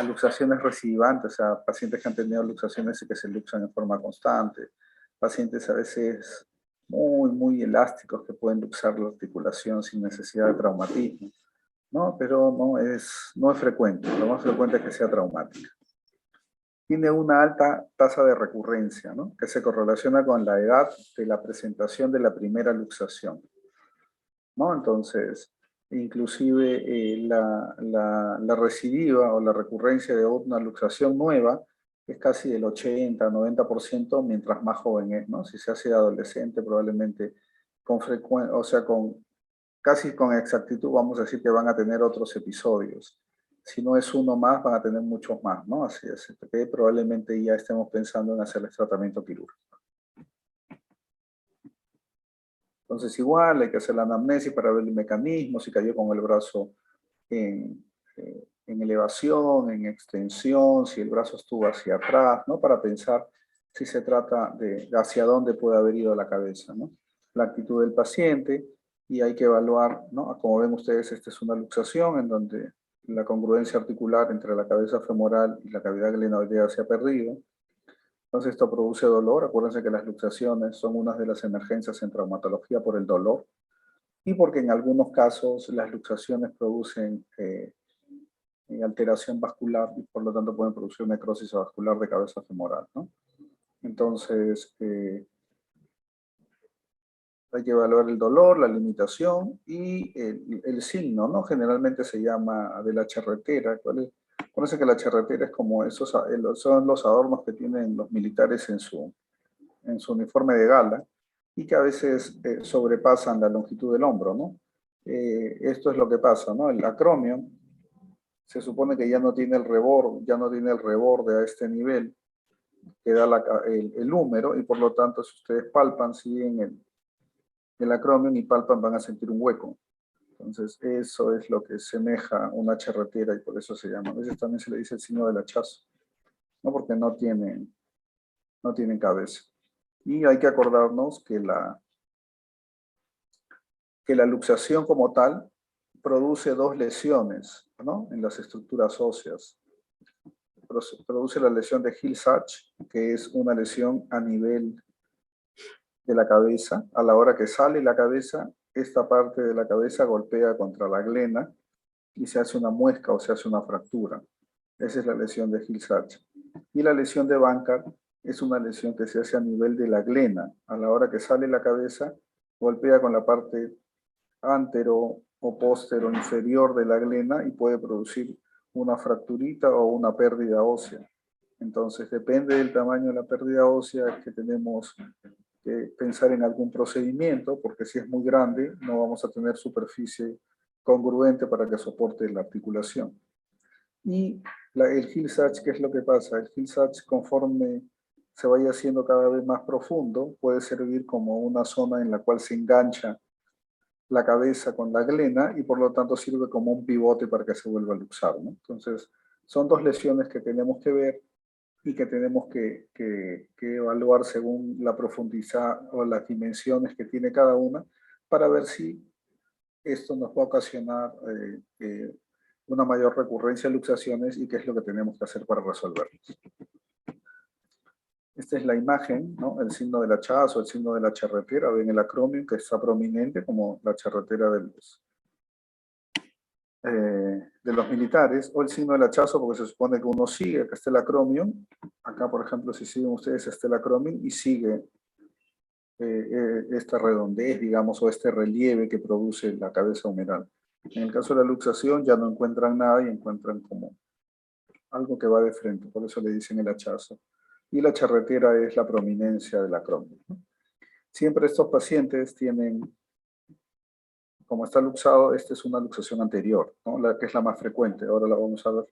luxaciones recidivantes, o sea, pacientes que han tenido luxaciones y que se luxan en forma constante, pacientes a veces muy elásticos que pueden luxar la articulación sin necesidad de traumatismo, ¿no? Pero no es frecuente, lo más frecuente es que sea traumática. Tiene una alta tasa de recurrencia, ¿no? Que se correlaciona con la edad de la presentación de la primera luxación, ¿no? Entonces, inclusive la recidiva o la recurrencia de una luxación nueva es casi del 80-90% mientras más joven es, ¿no? Si se hace adolescente, probablemente con frecuencia, o sea, casi con exactitud vamos a decir que van a tener otros episodios. Si no es uno más, van a tener muchos más, ¿no? Así es, que probablemente ya estemos pensando en hacerles tratamiento quirúrgico. Entonces igual hay que hacer la anamnesis para ver el mecanismo, si cayó con el brazo en elevación, en extensión, si el brazo estuvo hacia atrás, ¿no? Para pensar si se trata de hacia dónde puede haber ido la cabeza, ¿no? La actitud del paciente, y hay que evaluar, ¿no? Como ven ustedes, esta es una luxación en donde la congruencia articular entre la cabeza femoral y la cavidad glenoidea se ha perdido. Entonces esto produce dolor. Acuérdense que las luxaciones son una de las emergencias en traumatología por el dolor y porque en algunos casos las luxaciones producen alteración vascular y por lo tanto pueden producir necrosis vascular de cabeza femoral, ¿no? Entonces hay que evaluar el dolor, la limitación y el signo, ¿no? Generalmente se llama de la charretera. Parece que la charretera es como son los adornos que tienen los militares en su uniforme de gala y que a veces sobrepasan la longitud del hombro, ¿no? Esto es lo que pasa, ¿no? El acromio se supone que ya no tiene el reborde a este nivel que da el húmero, y por lo tanto si ustedes palpan, siguen el acromio y palpan, van a sentir un hueco. Entonces eso es lo que semeja una charretera y por eso se llama. A veces también se le dice el signo del hachazo, ¿no? Porque no tienen cabeza. Y hay que acordarnos que la luxación como tal produce dos lesiones, ¿no? En las estructuras óseas. Produce la lesión de Hill-Sachs, que es una lesión a nivel de la cabeza. A la hora que sale la cabeza, esta parte de la cabeza golpea contra la glena y se hace una muesca o se hace una fractura. Esa es la lesión de Hill-Sachs. Y la lesión de Bankart es una lesión que se hace a nivel de la glena. A la hora que sale la cabeza, golpea con la parte antero o póstero inferior de la glena y puede producir una fracturita o una pérdida ósea. Entonces, depende del tamaño de la pérdida ósea que tenemos que pensar en algún procedimiento, porque si es muy grande, no vamos a tener superficie congruente para que soporte la articulación. Y el Hill-Sachs, ¿qué es lo que pasa? El Hill-Sachs, conforme se vaya haciendo cada vez más profundo, puede servir como una zona en la cual se engancha la cabeza con la glena y por lo tanto sirve como un pivote para que se vuelva a luxar, ¿no? Entonces, son dos lesiones que tenemos que ver y que tenemos que evaluar según la profundidad o las dimensiones que tiene cada una para ver si esto nos va a ocasionar una mayor recurrencia de luxaciones y qué es lo que tenemos que hacer para resolverlos. Esta es la imagen, ¿no? El signo del hachazo, el signo de la charretera. Ven el acromio que está prominente como la charretera de los militares, o el signo del hachazo porque se supone que uno sigue, acá está el acromio. Acá, por ejemplo, si siguen ustedes, está el acromio y sigue esta redondez, digamos, o este relieve que produce la cabeza humeral. En el caso de la luxación ya no encuentran nada y encuentran como algo que va de frente, por eso le dicen el hachazo. Y la charretera es la prominencia del acrónimo, ¿no? Siempre estos pacientes tienen, como está luxado, esta es una luxación anterior, ¿no? La que es la más frecuente, ahora la vamos a ver.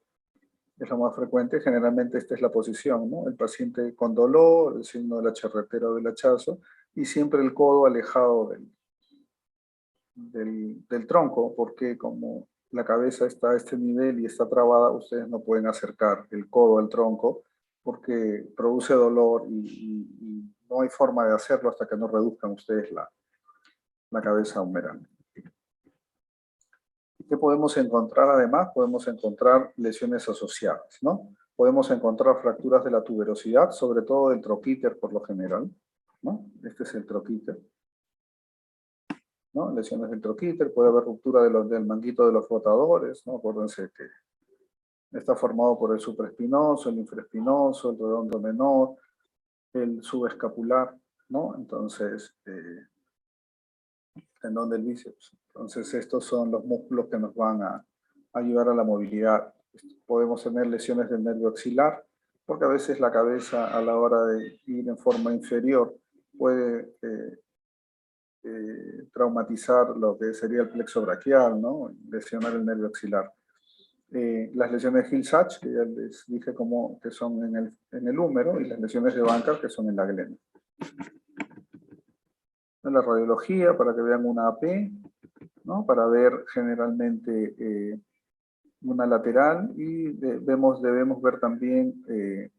Es la más frecuente, generalmente esta es la posición, ¿no? El paciente con dolor, el signo de la charretera o del hachazo, y siempre el codo alejado del tronco, porque como la cabeza está a este nivel y está trabada, ustedes no pueden acercar el codo al tronco porque produce dolor y no hay forma de hacerlo hasta que no reduzcan ustedes la cabeza humeral. ¿Qué podemos encontrar además? Podemos encontrar lesiones asociadas, ¿no? Podemos encontrar fracturas de la tuberosidad, sobre todo del troquíter por lo general, ¿no? Este es el troquíter, ¿no? Lesiones del troquíter, puede haber ruptura del manguito de los flotadores, ¿no? Acuérdense que está formado por el supraespinoso, el infraespinoso, el redondo menor, el subescapular, ¿no? Entonces, tendón del bíceps. Entonces, estos son los músculos que nos van a ayudar a la movilidad. Podemos tener lesiones del nervio axilar, porque a veces la cabeza a la hora de ir en forma inferior puede traumatizar lo que sería el plexo braquial, ¿no? Lesionar el nervio axilar. Las lesiones de Hill-Sachs, que ya les dije que son en el húmero, y las lesiones de Bankart, que son en la glena. En la radiología, para que vean una AP, ¿no? Para ver generalmente una lateral, y debemos ver también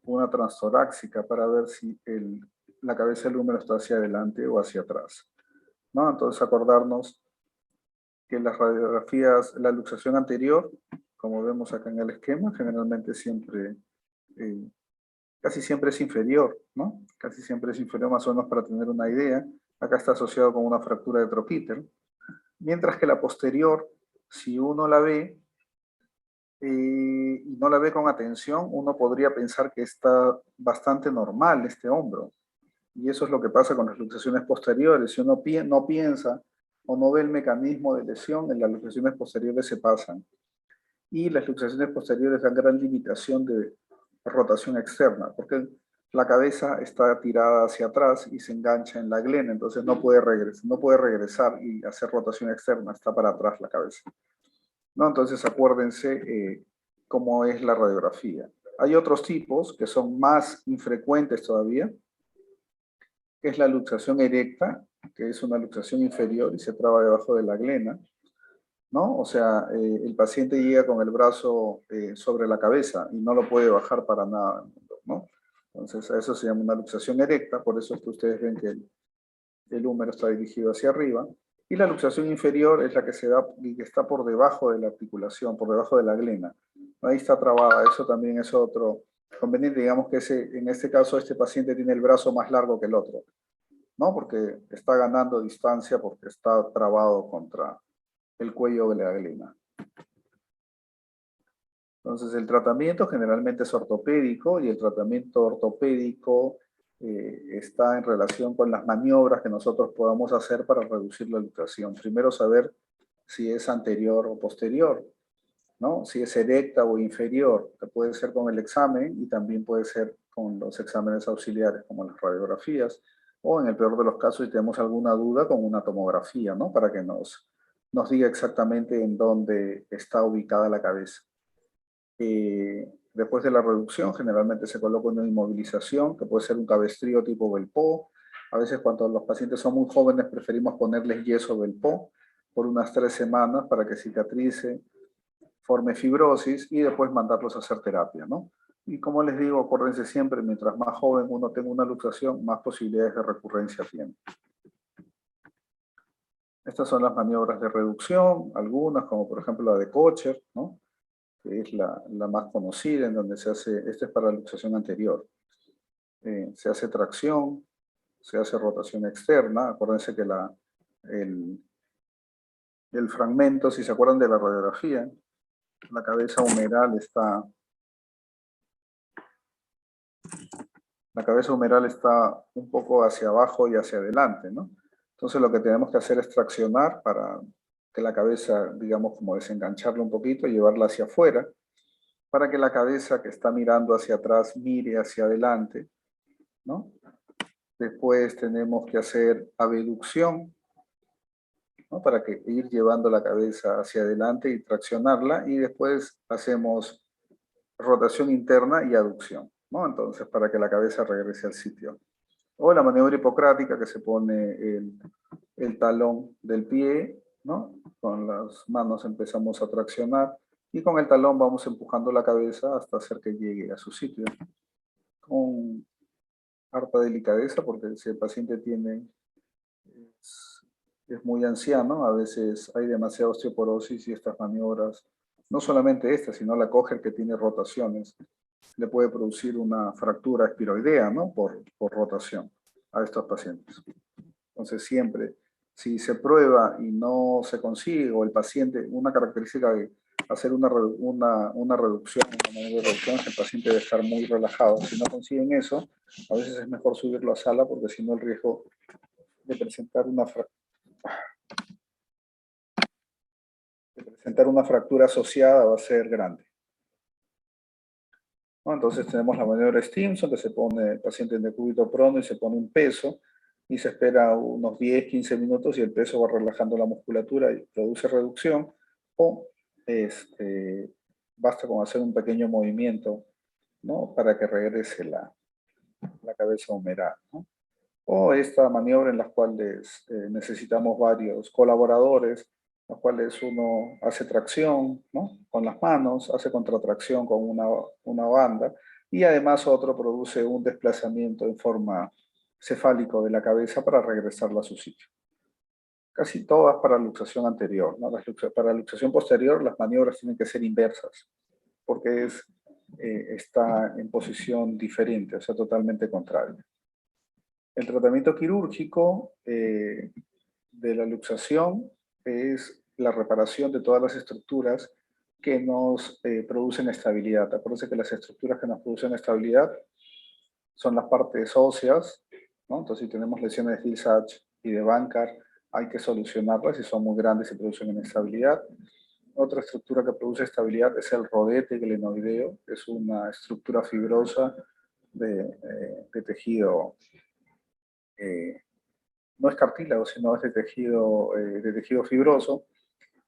una transtorácica para ver si la cabeza del húmero está hacia adelante o hacia atrás, ¿no? Entonces acordarnos que las radiografías, la luxación anterior, como vemos acá en el esquema, generalmente siempre, casi siempre es inferior, ¿no? Casi siempre es inferior, más o menos para tener una idea. Acá está asociado con una fractura de troquíter. Mientras que la posterior, si uno la ve, y no la ve con atención, uno podría pensar que está bastante normal este hombro. Y eso es lo que pasa con las luxaciones posteriores. Si uno no piensa o no ve el mecanismo de lesión, en las luxaciones posteriores se pasan. Y las luxaciones posteriores dan gran limitación de rotación externa, porque la cabeza está tirada hacia atrás y se engancha en la glena, entonces no puede regresar y hacer rotación externa, está para atrás la cabeza, ¿no? Entonces acuérdense cómo es la radiografía. Hay otros tipos que son más infrecuentes todavía, que es la luxación erecta, que es una luxación inferior y se traba debajo de la glena, ¿no? O sea, el paciente llega con el brazo sobre la cabeza y no lo puede bajar para nada, ¿no? Entonces, a eso se llama una luxación erecta, por eso es que ustedes ven que el húmero está dirigido hacia arriba. Y la luxación inferior es la que se da y que está por debajo de la articulación, por debajo de la glena. Ahí está trabada, eso también es otro conveniente. Digamos que en este caso este paciente tiene el brazo más largo que el otro, ¿no? Porque está ganando distancia, porque está trabado contra el cuello de la glena. Entonces el tratamiento generalmente es ortopédico, y el tratamiento ortopédico está en relación con las maniobras que nosotros podamos hacer para reducir la luxación. Primero saber si es anterior o posterior, ¿no? Si es erecta o inferior, que puede ser con el examen y también puede ser con los exámenes auxiliares como las radiografías, o en el peor de los casos si tenemos alguna duda con una tomografía, ¿no? Para que nos diga exactamente en dónde está ubicada la cabeza. Después de la reducción, generalmente se coloca una inmovilización, que puede ser un cabestrío tipo Belpo. A veces cuando los pacientes son muy jóvenes preferimos ponerles yeso Belpo por unas 3 semanas para que cicatrice, forme fibrosis y después mandarlos a hacer terapia, ¿no? Y como les digo, acuérdense siempre, mientras más joven uno tenga una luxación, más posibilidades de recurrencia tiene. Estas son las maniobras de reducción, algunas como por ejemplo la de Kocher, ¿no? Que es la más conocida, en donde se hace, esta es para la luxación anterior. Se hace tracción, se hace rotación externa. Acuérdense que el fragmento, si se acuerdan de la radiografía, la cabeza humeral está La cabeza humeral está un poco hacia abajo y hacia adelante, ¿no? Entonces lo que tenemos que hacer es traccionar para que la cabeza, digamos, como desengancharla un poquito y llevarla hacia afuera, para que la cabeza que está mirando hacia atrás mire hacia adelante, ¿no? Después tenemos que hacer abducción, ¿no? Para que ir llevando la cabeza hacia adelante y traccionarla, y después hacemos rotación interna y aducción, ¿no? Entonces, para que la cabeza regrese al sitio. O la maniobra hipocrática, que se pone el talón del pie, ¿no? Con las manos empezamos a traccionar y con el talón vamos empujando la cabeza hasta hacer que llegue a su sitio. Con harta delicadeza, porque si el paciente es muy anciano, a veces hay demasiada osteoporosis y estas maniobras, no solamente esta, sino la Coger, que tiene rotaciones, le puede producir una fractura espiroidea, ¿no? Por rotación a estos pacientes. Entonces siempre, si se prueba y no se consigue, o el paciente, una característica de hacer una reducción, el paciente debe estar muy relajado. Si no consiguen eso, a veces es mejor subirlo a sala, porque si no el riesgo de presentar una fractura asociada va a ser grande, ¿no? Entonces tenemos la maniobra Stimson, que se pone el paciente en decúbito prono y se pone un peso, y se espera unos 10, 15 minutos y el peso va relajando la musculatura y produce reducción, o basta con hacer un pequeño movimiento, ¿no? Para que regrese la cabeza humeral, ¿no? O esta maniobra en las cuales necesitamos varios colaboradores, los cuales uno hace tracción, ¿no? Con las manos, hace contratracción con una banda, y además otro produce un desplazamiento en forma cefálico de la cabeza para regresarla a su sitio. Casi todas para luxación anterior, ¿no? Para luxación posterior las maniobras tienen que ser inversas, porque está en posición diferente, o sea, totalmente contraria. El tratamiento quirúrgico de la luxación es la reparación de todas las estructuras que nos producen estabilidad. Acuérdense que las estructuras que nos producen estabilidad son las partes óseas, ¿no? Entonces, si tenemos lesiones de Hill-Sachs y de Bankart, hay que solucionarlas, si son muy grandes y producen inestabilidad. Otra estructura que produce estabilidad es el rodete glenoideo, que es una estructura fibrosa de tejido, no es cartílago, sino es de tejido fibroso,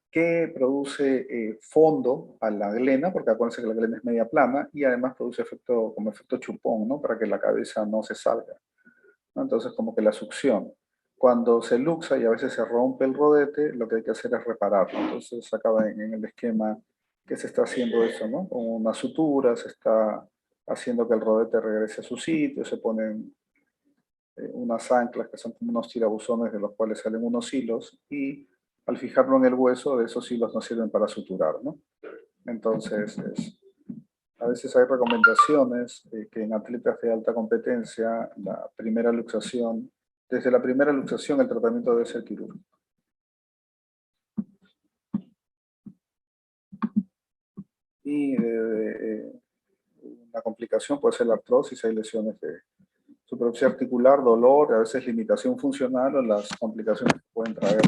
que produce fondo a la glena, porque acuérdense que la glena es media plana, y además produce como efecto chupón, ¿no? Para que la cabeza no se salga, ¿no? Entonces, como que la succión. Cuando se luxa y a veces se rompe el rodete, lo que hay que hacer es repararlo. Entonces, acaba en el esquema que se está haciendo eso, ¿no? Con una sutura, se está haciendo que el rodete regrese a su sitio, se ponen unas anclas que son como unos tirabuzones de los cuales salen unos hilos, y al fijarlo en el hueso, de esos hilos nos sirven para suturar, ¿no? Entonces, a veces hay recomendaciones que en atletas de alta competencia, desde la primera luxación el tratamiento debe ser quirúrgico. Y una complicación puede ser la artrosis, hay lesiones de superficie articular, dolor, a veces limitación funcional, o las complicaciones que pueden traer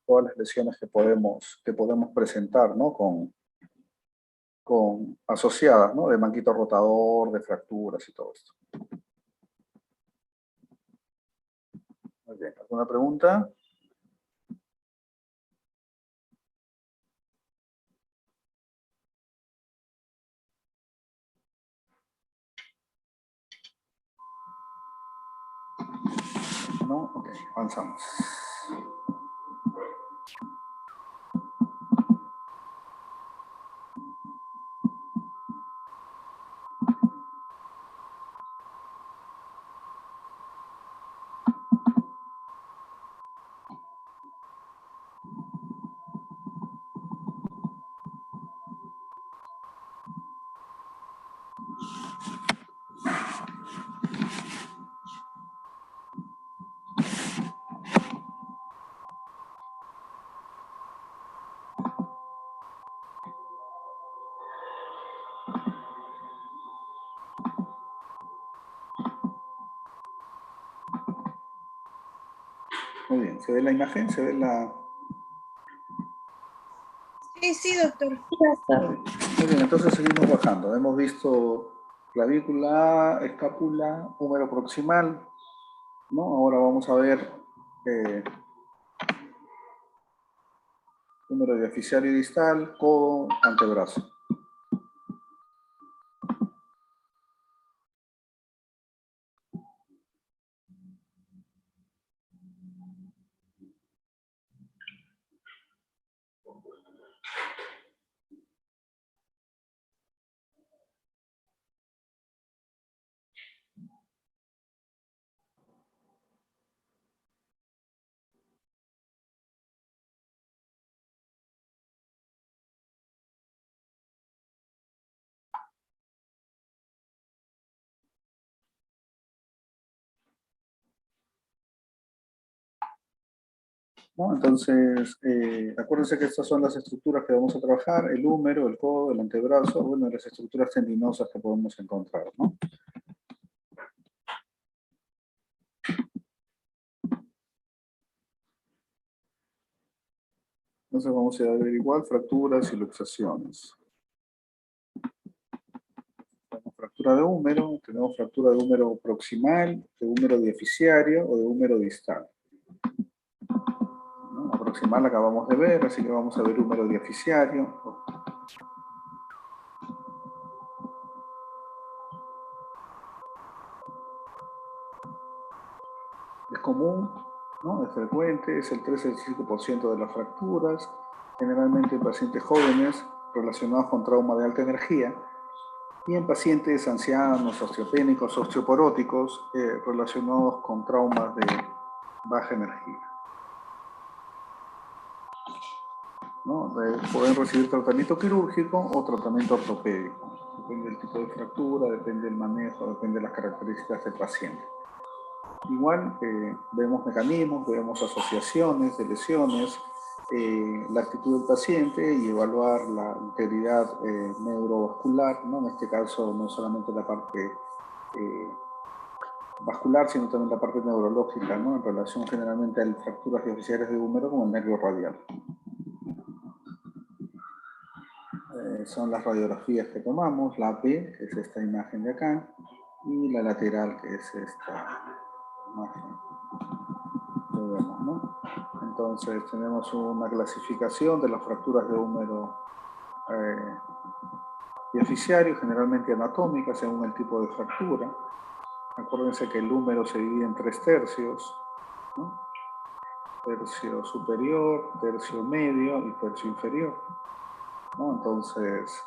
todas las lesiones que podemos presentar, ¿no? Asociadas, ¿no? De manguito rotador, de fracturas y todo esto. Muy bien, ¿alguna pregunta? ¿No? Ok, avanzamos. Muy bien, ¿se ve la imagen? ¿Se ve la...? Sí, doctor. Muy bien, entonces seguimos bajando. Hemos visto clavícula, escápula, húmero proximal, ¿no? Ahora vamos a ver húmero diaficiario distal, codo, antebrazo. ¿No? Entonces, acuérdense que estas son las estructuras que vamos a trabajar, el húmero, el codo, el antebrazo, bueno, las estructuras tendinosas que podemos encontrar, ¿no? Entonces vamos a ver igual fracturas y luxaciones. Tenemos fractura de húmero, tenemos fractura de húmero proximal, de húmero diaficiario o de húmero distal. ¿No? La proximal la acabamos de ver, así que vamos a ver húmero diaficiario. Es común, ¿no? Es frecuente, es el 3-5% de las fracturas, generalmente en pacientes jóvenes relacionados con trauma de alta energía y en pacientes ancianos, osteopénicos, osteoporóticos relacionados con traumas de baja energía. ¿No? Pueden recibir tratamiento quirúrgico o tratamiento ortopédico. Depende del tipo de fractura, depende del manejo, depende de las características del paciente. Igual vemos mecanismos, vemos asociaciones de lesiones, la actitud del paciente y evaluar la integridad neurovascular, ¿no? En este caso no solamente la parte vascular, sino también la parte neurológica, ¿no? En relación generalmente a las fracturas diaficiarias de húmero como el nervio radial. Son las radiografías que tomamos, la AP, que es esta imagen de acá, y la lateral, que es esta imagen que vemos, ¿no? Entonces tenemos una clasificación de las fracturas de húmero diaficiario, generalmente anatómicas, según el tipo de fractura. Acuérdense que el húmero se divide en 3 tercios, ¿no? Tercio superior, tercio medio y tercio inferior, ¿no? Entonces,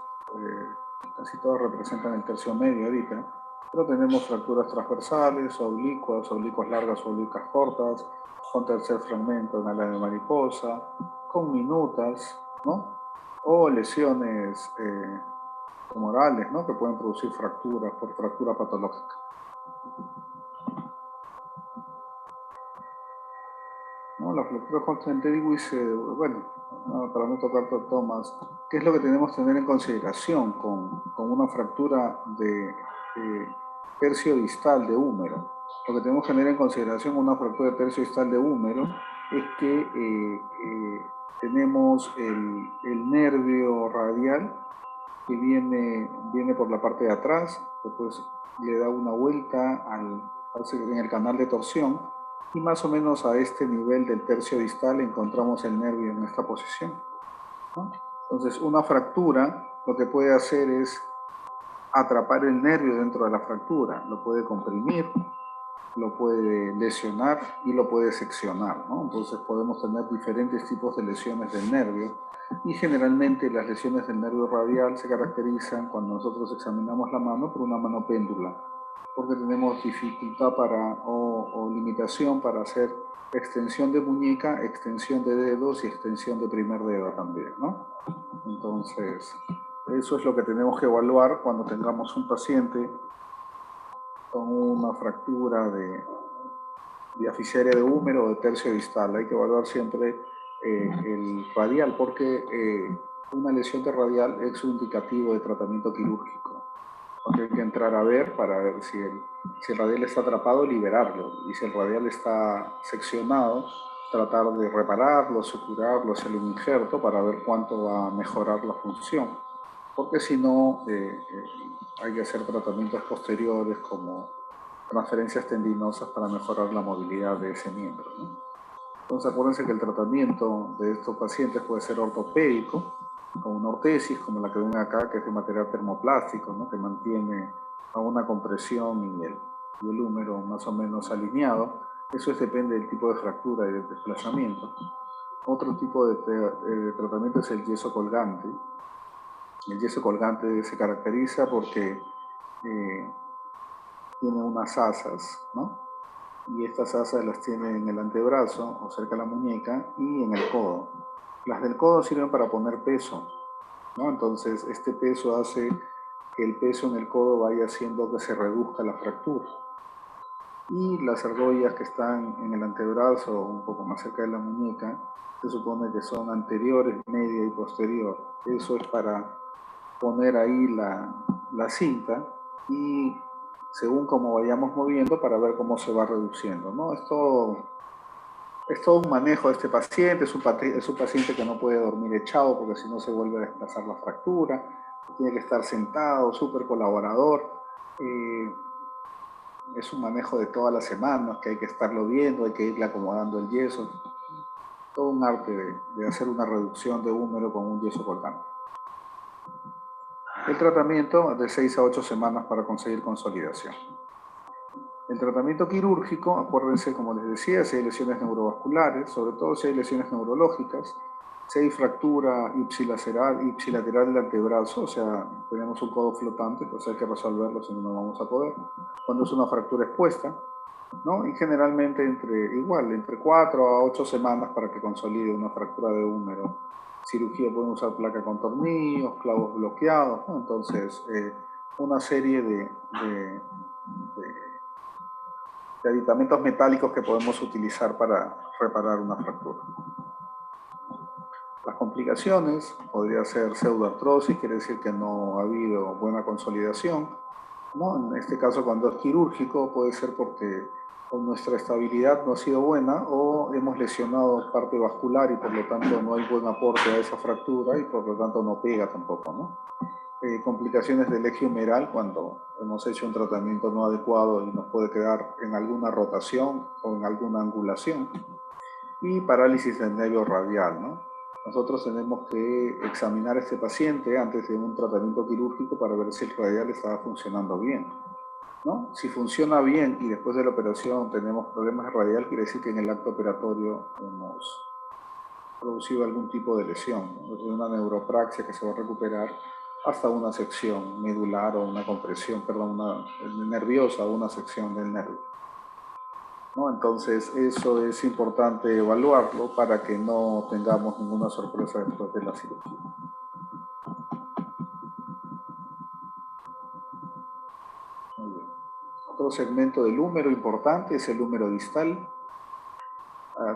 casi todas representan el tercio medio ahorita, pero tenemos fracturas transversales, oblicuas largas, oblicuas cortas, con tercer fragmento en ala de mariposa, con minutas, ¿no? O lesiones tumorales, ¿no? Que pueden producir fracturas por fractura patológica. ¿No? La fractura Holstein-Lewis, bueno, no, para no tocar todo más, ¿qué es lo que tenemos que tener en consideración con una fractura de tercio distal de húmero? Lo que tenemos que tener en consideración con una fractura de tercio distal de húmero es que tenemos el nervio radial que viene por la parte de atrás, después le da una vuelta en el canal de torsión, y más o menos a este nivel del tercio distal encontramos el nervio en esta posición, ¿no? Entonces, una fractura lo que puede hacer es atrapar el nervio dentro de la fractura, lo puede comprimir, lo puede lesionar y lo puede seccionar, ¿no? Entonces podemos tener diferentes tipos de lesiones del nervio y generalmente las lesiones del nervio radial se caracterizan cuando nosotros examinamos la mano por una mano péndula, porque tenemos dificultad o limitación para hacer extensión de muñeca, extensión de dedos y extensión de primer dedo también, ¿no? Entonces, eso es lo que tenemos que evaluar cuando tengamos un paciente con una fractura de diaficiaria de húmero o de tercio distal. Hay que evaluar siempre el radial, porque una lesión de radial es un indicativo de tratamiento quirúrgico. Porque hay que entrar a ver para ver si el radial está atrapado, liberarlo. Y si el radial está seccionado, tratar de repararlos o curarlos, hacerle un injerto para ver cuánto va a mejorar la función. Porque si no, hay que hacer tratamientos posteriores como transferencias tendinosas para mejorar la movilidad de ese miembro, ¿no? Entonces acuérdense que el tratamiento de estos pacientes puede ser ortopédico, con una ortesis como la que ven acá, que es de material termoplástico, ¿no? Que mantiene a una compresión y el húmero más o menos alineado. Eso depende del tipo de fractura y del desplazamiento. Otro tipo de tratamiento es el yeso colgante. El yeso colgante se caracteriza porque tiene unas asas, ¿no? Y estas asas las tiene en el antebrazo o cerca de la muñeca y en el codo. Las del codo sirven para poner peso, ¿no? Entonces este peso hace que el peso en el codo vaya haciendo que se reduzca la fractura. Y las argollas que están en el antebrazo, un poco más cerca de la muñeca, se supone que son anteriores, media y posterior. Eso es para poner ahí la cinta y según cómo vayamos moviendo para ver cómo se va reduciendo, ¿no? Es todo un manejo de este paciente, es un paciente que no puede dormir echado porque si no se vuelve a desplazar la fractura, tiene que estar sentado, súper colaborador. Es un manejo de todas las semanas, que hay que estarlo viendo, hay que irle acomodando el yeso. Todo un arte de hacer una reducción de húmero con un yeso colgante. El tratamiento de 6 a 8 semanas para conseguir consolidación. El tratamiento quirúrgico, acuérdense, como les decía, si hay lesiones neurovasculares, sobre todo si hay lesiones neurológicas, si hay fractura ipsilateral del antebrazo, o sea, tenemos un codo flotante, pues hay que resolverlo, si no, no vamos a poder. Cuando es una fractura expuesta, ¿no? Y generalmente entre 4 a 8 semanas para que consolide una fractura de húmero. Cirugía pueden usar placa con tornillos, clavos bloqueados, ¿no? Entonces, una serie de aditamentos metálicos que podemos utilizar para reparar una fractura. Las complicaciones podría ser pseudoartrosis, quiere decir que no ha habido buena consolidación, ¿no? En este caso, cuando es quirúrgico, puede ser porque nuestra estabilidad no ha sido buena o hemos lesionado parte vascular y por lo tanto no hay buen aporte a esa fractura y por lo tanto no pega tampoco, ¿no? Complicaciones del eje humeral cuando hemos hecho un tratamiento no adecuado y nos puede quedar en alguna rotación o en alguna angulación. Y parálisis del nervio radial, ¿no? Nosotros tenemos que examinar a este paciente antes de un tratamiento quirúrgico para ver si el radial estaba funcionando bien, ¿no? Si funciona bien y después de la operación tenemos problemas de radial, quiere decir que en el acto operatorio hemos producido algún tipo de lesión, ¿no? Desde una neuropraxia que se va a recuperar hasta una sección medular o una compresión, nerviosa o una sección del nervio, ¿no? Entonces eso es importante evaluarlo para que no tengamos ninguna sorpresa después de la cirugía. Muy bien. Otro segmento del húmero importante es el húmero distal.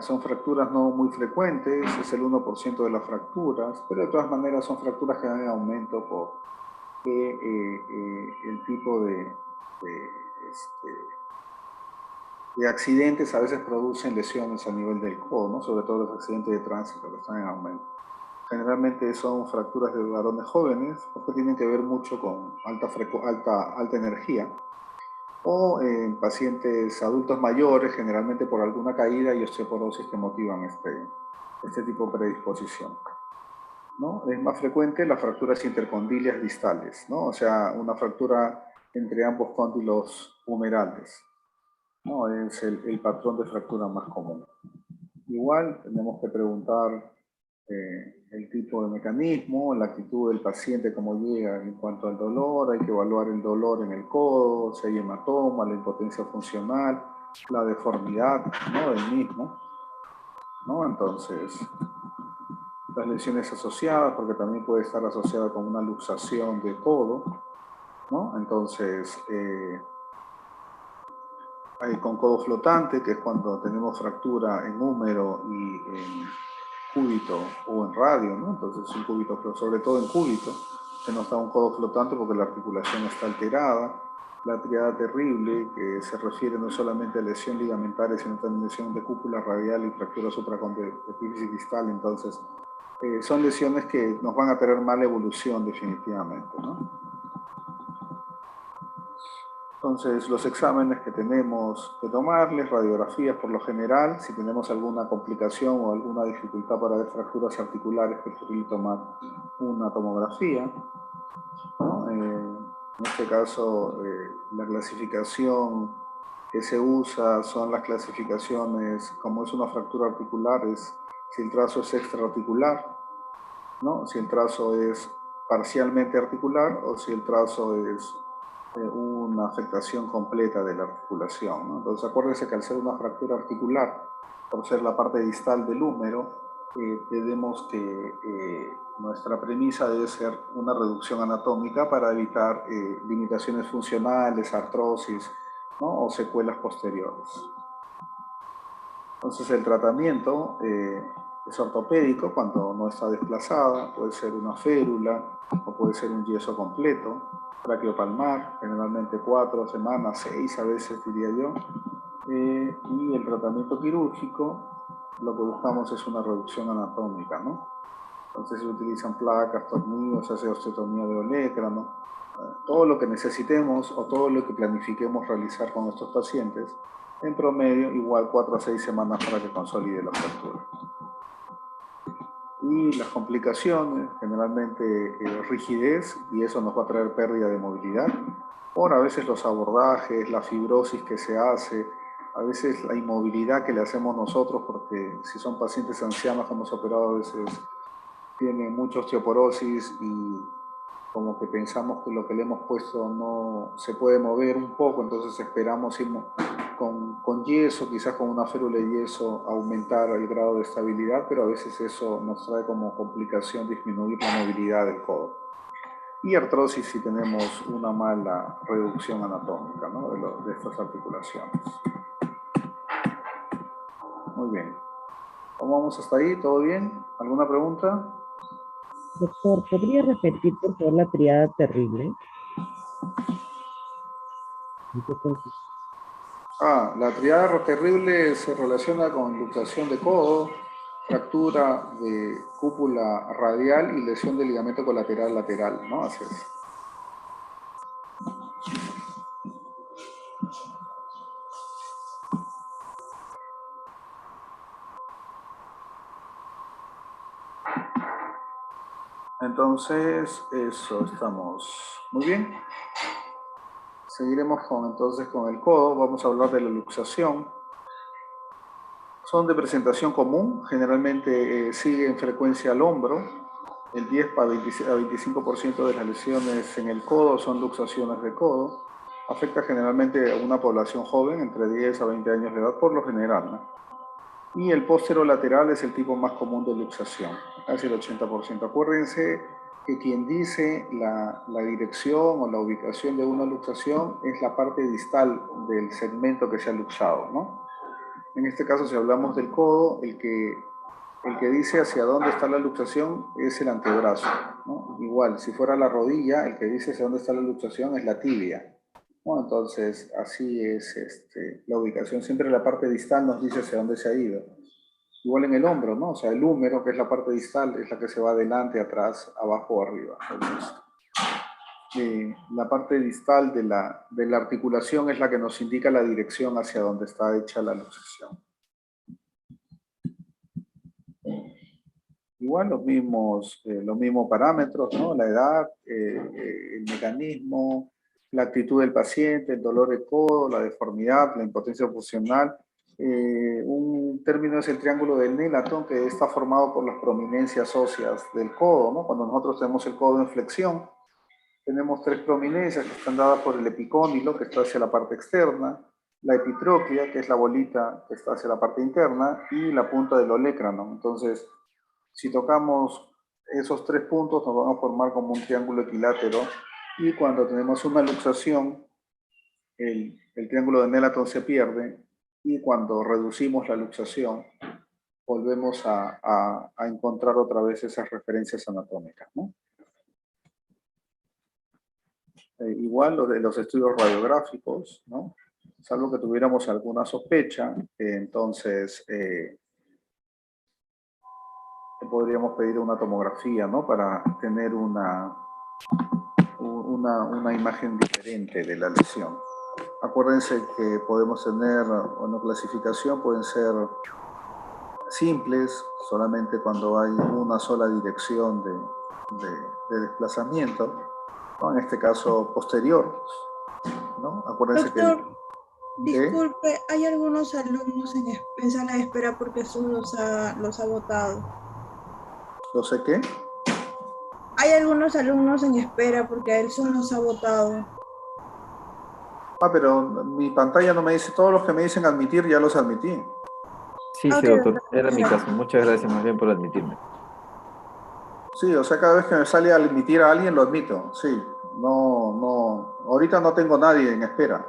Son fracturas no muy frecuentes, es el 1% de las fracturas, pero de todas maneras son fracturas que van en aumento porque el tipo de accidentes a veces producen lesiones a nivel del codo, ¿no? Sobre todo los accidentes de tránsito que están en aumento. Generalmente son fracturas de varones jóvenes porque tienen que ver mucho con alta energía, o en pacientes adultos mayores, generalmente por alguna caída y osteoporosis que motivan este tipo de predisposición, ¿no? Es más frecuente las fracturas intercondilias distales, ¿no? O sea, una fractura entre ambos cóndilos humerales, ¿no? Es el patrón de fractura más común. Igual tenemos que preguntar el tipo de mecanismo, la actitud del paciente, cómo llega en cuanto al dolor, hay que evaluar el dolor en el codo, si hay hematoma, la impotencia funcional, la deformidad, ¿no? del mismo, ¿no? Entonces, las lesiones asociadas, porque también puede estar asociada con una luxación de codo, ¿no? Entonces, hay con codo flotante, que es cuando tenemos fractura en húmero y en cúbito o en radio, ¿no? Entonces un cúbito, pero sobre todo en cúbito, se nos da un codo flotante porque la articulación está alterada. la triada terrible, que se refiere no solamente a lesión ligamentaria, sino también lesión de cúpula radial y fractura supracondylar distal. Entonces, son lesiones que nos van a tener mala evolución definitivamente, ¿no? Entonces, los exámenes que tenemos que tomarles, radiografías por lo general, si tenemos alguna complicación o alguna dificultad para ver fracturas articulares, preferir tomar una tomografía, ¿no? En este caso, la clasificación que se usa son las clasificaciones, como es una fractura articular, es si el trazo es extraarticular, ¿no? Si el trazo es parcialmente articular o si el trazo es una afectación completa de la articulación, ¿no? Entonces acuérdense que al ser una fractura articular, por ser la parte distal del húmero, tenemos que nuestra premisa debe ser una reducción anatómica para evitar limitaciones funcionales, artrosis, ¿no? O secuelas posteriores. Entonces el tratamiento es ortopédico cuando no está desplazada, puede ser una férula o puede ser un yeso completo, traqueopalmar, generalmente 4 semanas, 6 a veces diría yo, y el tratamiento quirúrgico, lo que buscamos es una reducción anatómica, ¿no? Entonces se utilizan placas, tornillos, se hace osteotomía de olecrano, todo lo que necesitemos o todo lo que planifiquemos realizar con estos pacientes, en promedio igual 4 a 6 semanas para que consolide la fractura. Y las complicaciones, generalmente rigidez, y eso nos va a traer pérdida de movilidad, por a veces los abordajes, la fibrosis que se hace, a veces la inmovilidad que le hacemos nosotros, porque si son pacientes ancianos que hemos operado a veces tienen mucha osteoporosis y como que pensamos que lo que le hemos puesto no se puede mover un poco, entonces esperamos ir con yeso, quizás con una férula de yeso, aumentar el grado de estabilidad, pero a veces eso nos trae como complicación disminuir la movilidad del codo. Y artrosis si tenemos una mala reducción anatómica, ¿no? de estas articulaciones. Muy bien. ¿Cómo vamos hasta ahí? ¿Todo bien? ¿Alguna pregunta? Doctor, ¿podría repetir por favor la triada terrible? La triada terrible se relaciona con luxación de codo, fractura de cúpula radial y lesión del ligamento colateral lateral, ¿no? Así es. Entonces, eso, estamos muy bien. Seguiremos entonces con el codo. Vamos a hablar de la luxación. Son de presentación común, generalmente siguen frecuencia al hombro. El 10 a 25% de las lesiones en el codo son luxaciones de codo. Afecta generalmente a una población joven, entre 10 a 20 años de edad, por lo general, ¿no? Y el posterolateral es el tipo más común de luxación, casi el 80%. Acuérdense que quien dice la dirección o la ubicación de una luxación es la parte distal del segmento que se ha luxado, ¿no? En este caso, si hablamos del codo, el que dice hacia dónde está la luxación es el antebrazo, ¿no? Igual, si fuera la rodilla, el que dice hacia dónde está la luxación es la tibia. Bueno, entonces, así es la ubicación. Siempre la parte distal nos dice hacia dónde se ha ido. Igual en el hombro, ¿no? O sea, el húmero, que es la parte distal, es la que se va adelante, atrás, abajo o arriba. Entonces, la parte distal de la articulación es la que nos indica la dirección hacia donde está hecha la luxación. Igual los mismos parámetros, ¿no? La edad, el mecanismo, la actitud del paciente, el dolor de codo, la deformidad, la impotencia funcional. Un término es el triángulo de Nelaton, que está formado por las prominencias óseas del codo, ¿no? Cuando nosotros tenemos el codo en flexión, tenemos 3 prominencias que están dadas por el epicóndilo, que está hacia la parte externa, la epitróclea, que es la bolita que está hacia la parte interna, y la punta del olecrano. Entonces, si tocamos esos 3 puntos, nos van a formar como un triángulo equilátero, y cuando tenemos una luxación, el triángulo de Nelaton se pierde, y cuando reducimos la luxación, volvemos a encontrar otra vez esas referencias anatómicas, ¿no? Igual lo de los estudios radiográficos, ¿no? Salvo que tuviéramos alguna sospecha, entonces podríamos pedir una tomografía, ¿no? Para tener una imagen diferente de la lesión. Acuérdense que podemos tener una clasificación, pueden ser simples, solamente cuando hay una sola dirección de desplazamiento, ¿no? En este caso posterior, ¿no? Acuérdense. Doctor, disculpe, hay algunos alumnos en sala de espera porque Zoom los ha botado. ¿Lo sé qué? Hay algunos alumnos en espera porque a él Zoom los ha botado. Pero mi pantalla no me dice, todos los que me dicen admitir ya los admití. Sí, sí, doctor, era mi caso. Muchas gracias más bien por admitirme. Sí, o sea, cada vez que me sale a admitir a alguien, lo admito, sí. No, ahorita no tengo nadie en espera.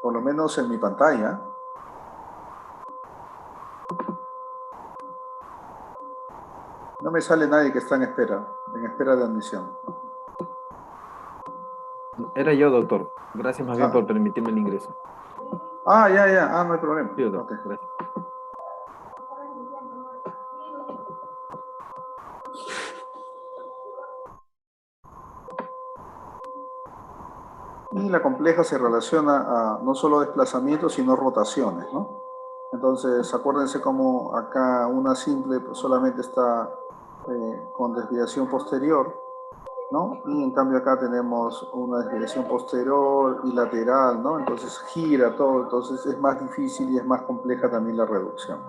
Por lo menos en mi pantalla. No me sale nadie que está en espera de admisión. Era yo, doctor. Gracias más bien por permitirme el ingreso. Ya, no hay problema. Sí, doctor, okay. Gracias. Y la compleja se relaciona a no solo desplazamientos, sino rotaciones, ¿no? Entonces, acuérdense cómo acá una simple solamente está con desviación posterior, ¿no? Y en cambio acá tenemos una desviación posterior y lateral, ¿no? Entonces gira todo, entonces es más difícil y es más compleja también la reducción.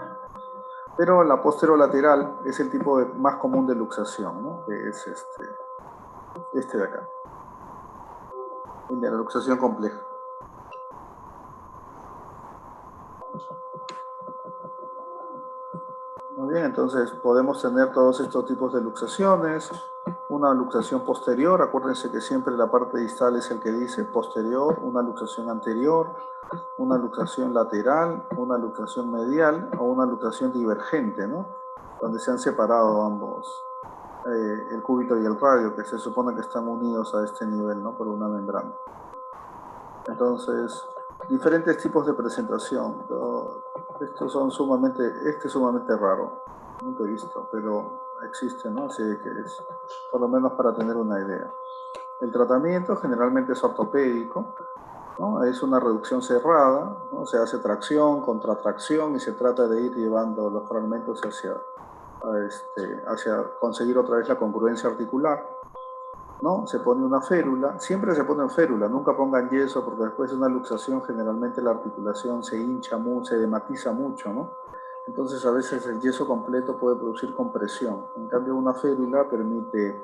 Pero la posterolateral es el tipo más común de luxación, ¿no? Que es este de acá. El de la luxación compleja. Muy bien, entonces podemos tener todos estos tipos de luxaciones. Una luxación posterior, acuérdense que siempre la parte distal es el que dice posterior, una luxación anterior, una luxación lateral, una luxación medial o una luxación divergente, ¿no? Donde se han separado ambos, el cúbito y el radio, que se supone que están unidos a este nivel, ¿no? Por una membrana. Entonces, diferentes tipos de presentación. Este es sumamente raro, nunca he visto, pero existe, ¿no? Así que es, por lo menos para tener una idea. El tratamiento generalmente es ortopédico, ¿no? Es una reducción cerrada, ¿no? Se hace tracción, contratracción y se trata de ir llevando los fragmentos hacia conseguir otra vez la congruencia articular, ¿no? Se pone una férula, siempre se pone en férula, nunca pongan yeso porque después de una luxación generalmente la articulación se hincha mucho, se dematiza mucho, ¿no? Entonces a veces el yeso completo puede producir compresión, en cambio una férula permite,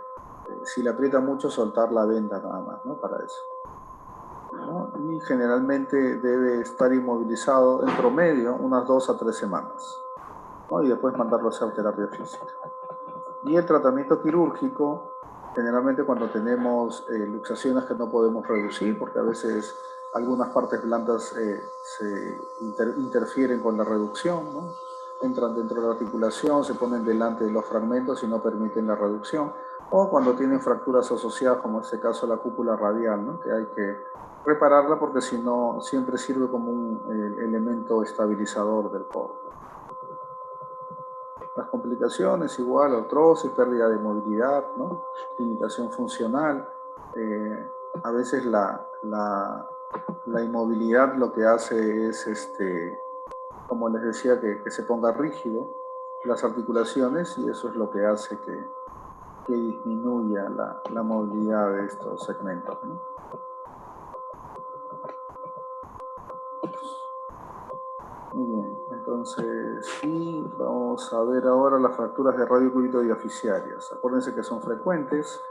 si la aprieta mucho, soltar la venda nada más, ¿no? Para eso, ¿no? Y generalmente debe estar inmovilizado en promedio unas 2 a 3 semanas, ¿no? Y después mandarlo a hacer terapia física. Y el tratamiento quirúrgico, generalmente cuando tenemos luxaciones que no podemos reducir, porque a veces algunas partes blandas se interfieren con la reducción, ¿no? Entran dentro de la articulación, se ponen delante de los fragmentos y no permiten la reducción, o cuando tienen fracturas asociadas, como en este caso la cúpula radial, ¿no? Que hay que repararla porque si no siempre sirve como un elemento estabilizador del cuerpo. Las complicaciones, igual, artrosis, pérdida de movilidad, ¿no? Limitación funcional. A veces la inmovilidad lo que hace es, como les decía, que se ponga rígido las articulaciones y eso es lo que hace que disminuya la movilidad de estos segmentos, ¿no? Muy bien, entonces, y vamos a ver ahora las fracturas de radiocúbito diaficiarias. Acuérdense que son frecuentes.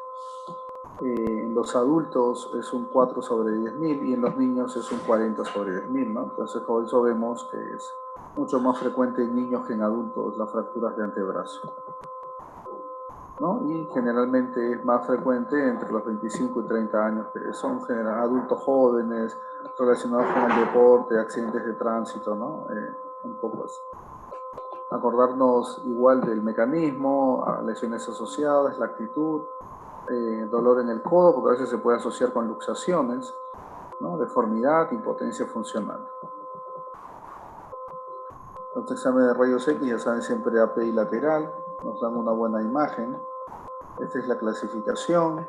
En los adultos es un 4 sobre 10.000 y en los niños es un 40 sobre 10.000, ¿no? Entonces, por eso vemos que es mucho más frecuente en niños que en adultos las fracturas de antebrazo, ¿no? Y generalmente es más frecuente entre los 25 y 30 años, que son adultos jóvenes, relacionados con el deporte, accidentes de tránsito, ¿no? Un poco así. Acordarnos igual del mecanismo, a lesiones asociadas, la actitud, dolor en el codo, porque a veces se puede asociar con luxaciones, ¿no? Deformidad, impotencia funcional. Los exámenes de rayos X, ya saben, siempre API lateral, nos dan una buena imagen. Esta es la clasificación,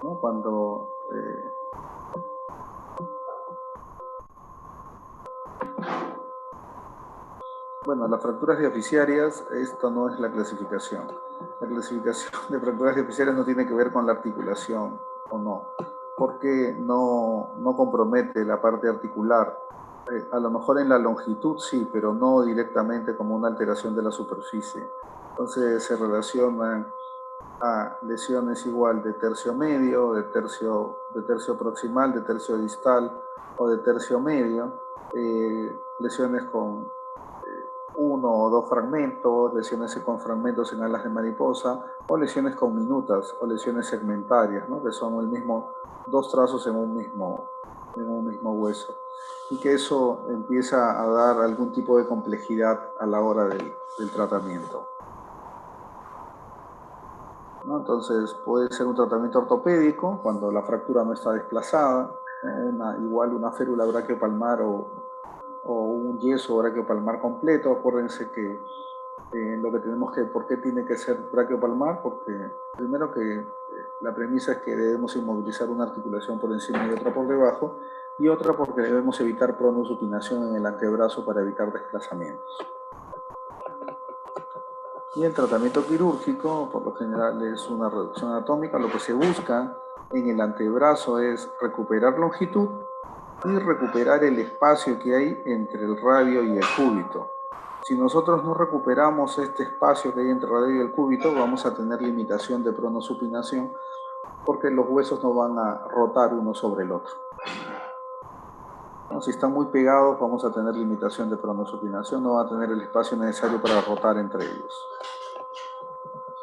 ¿no? Cuando bueno, las fracturas diaficiarias, esto no es la clasificación. La clasificación de fracturas diaficiarias no tiene que ver con la articulación o no, porque no compromete la parte articular. A lo mejor en la longitud sí, pero no directamente como una alteración de la superficie. Entonces se relacionan a lesiones igual de tercio medio, de tercio proximal, de tercio distal o de tercio medio, lesiones con uno o dos fragmentos, lesiones con fragmentos en alas de mariposa, o lesiones con minutas, o lesiones segmentarias, ¿no? Que son dos trazos en un mismo hueso. Y que eso empieza a dar algún tipo de complejidad a la hora del tratamiento, ¿no? Entonces puede ser un tratamiento ortopédico cuando la fractura no está desplazada, igual una férula braquiopalmar o un yeso braquiopalmar completo. Acuérdense que ¿por qué tiene que ser braquiopalmar? Porque primero que la premisa es que debemos inmovilizar una articulación por encima y otra por debajo, y otra porque debemos evitar pronosupinación en el antebrazo para evitar desplazamientos. Y el tratamiento quirúrgico, por lo general, es una reducción anatómica. Lo que se busca en el antebrazo es recuperar longitud y recuperar el espacio que hay entre el radio y el cúbito. Si nosotros no recuperamos este espacio que hay entre el radio y el cúbito, vamos a tener limitación de pronosupinación porque los huesos no van a rotar uno sobre el otro, ¿no? Si están muy pegados, vamos a tener limitación de pronosupinación, no va a tener el espacio necesario para rotar entre ellos,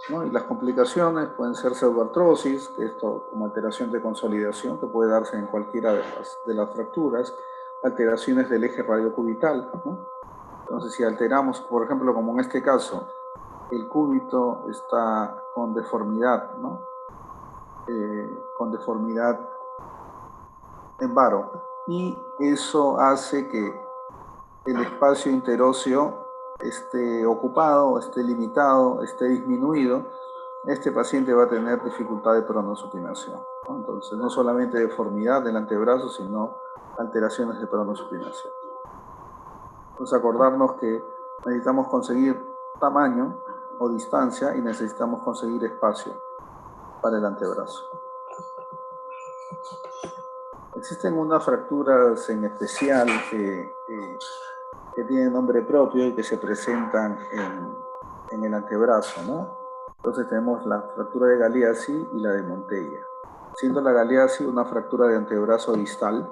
¿no? Y las complicaciones pueden ser pseudoartrosis, que es como alteración de consolidación que puede darse en cualquiera de las fracturas, alteraciones del eje radiocubital, ¿no? Entonces, si alteramos, por ejemplo, como en este caso, el cúbito está con deformidad, ¿no? Con deformidad en varo, y eso hace que el espacio interóseo esté ocupado, esté limitado, esté disminuido. Este paciente va a tener dificultad de pronosupinación, ¿no? Entonces, no solamente deformidad del antebrazo, sino alteraciones de pronosupinación. Entonces, acordarnos que necesitamos conseguir tamaño o distancia y necesitamos conseguir espacio para el antebrazo. Existen unas fracturas en especial que tienen nombre propio y que se presentan en el antebrazo, ¿no? Entonces tenemos la fractura de Galeazzi y la de Montella. Siendo la Galeazzi una fractura de antebrazo distal,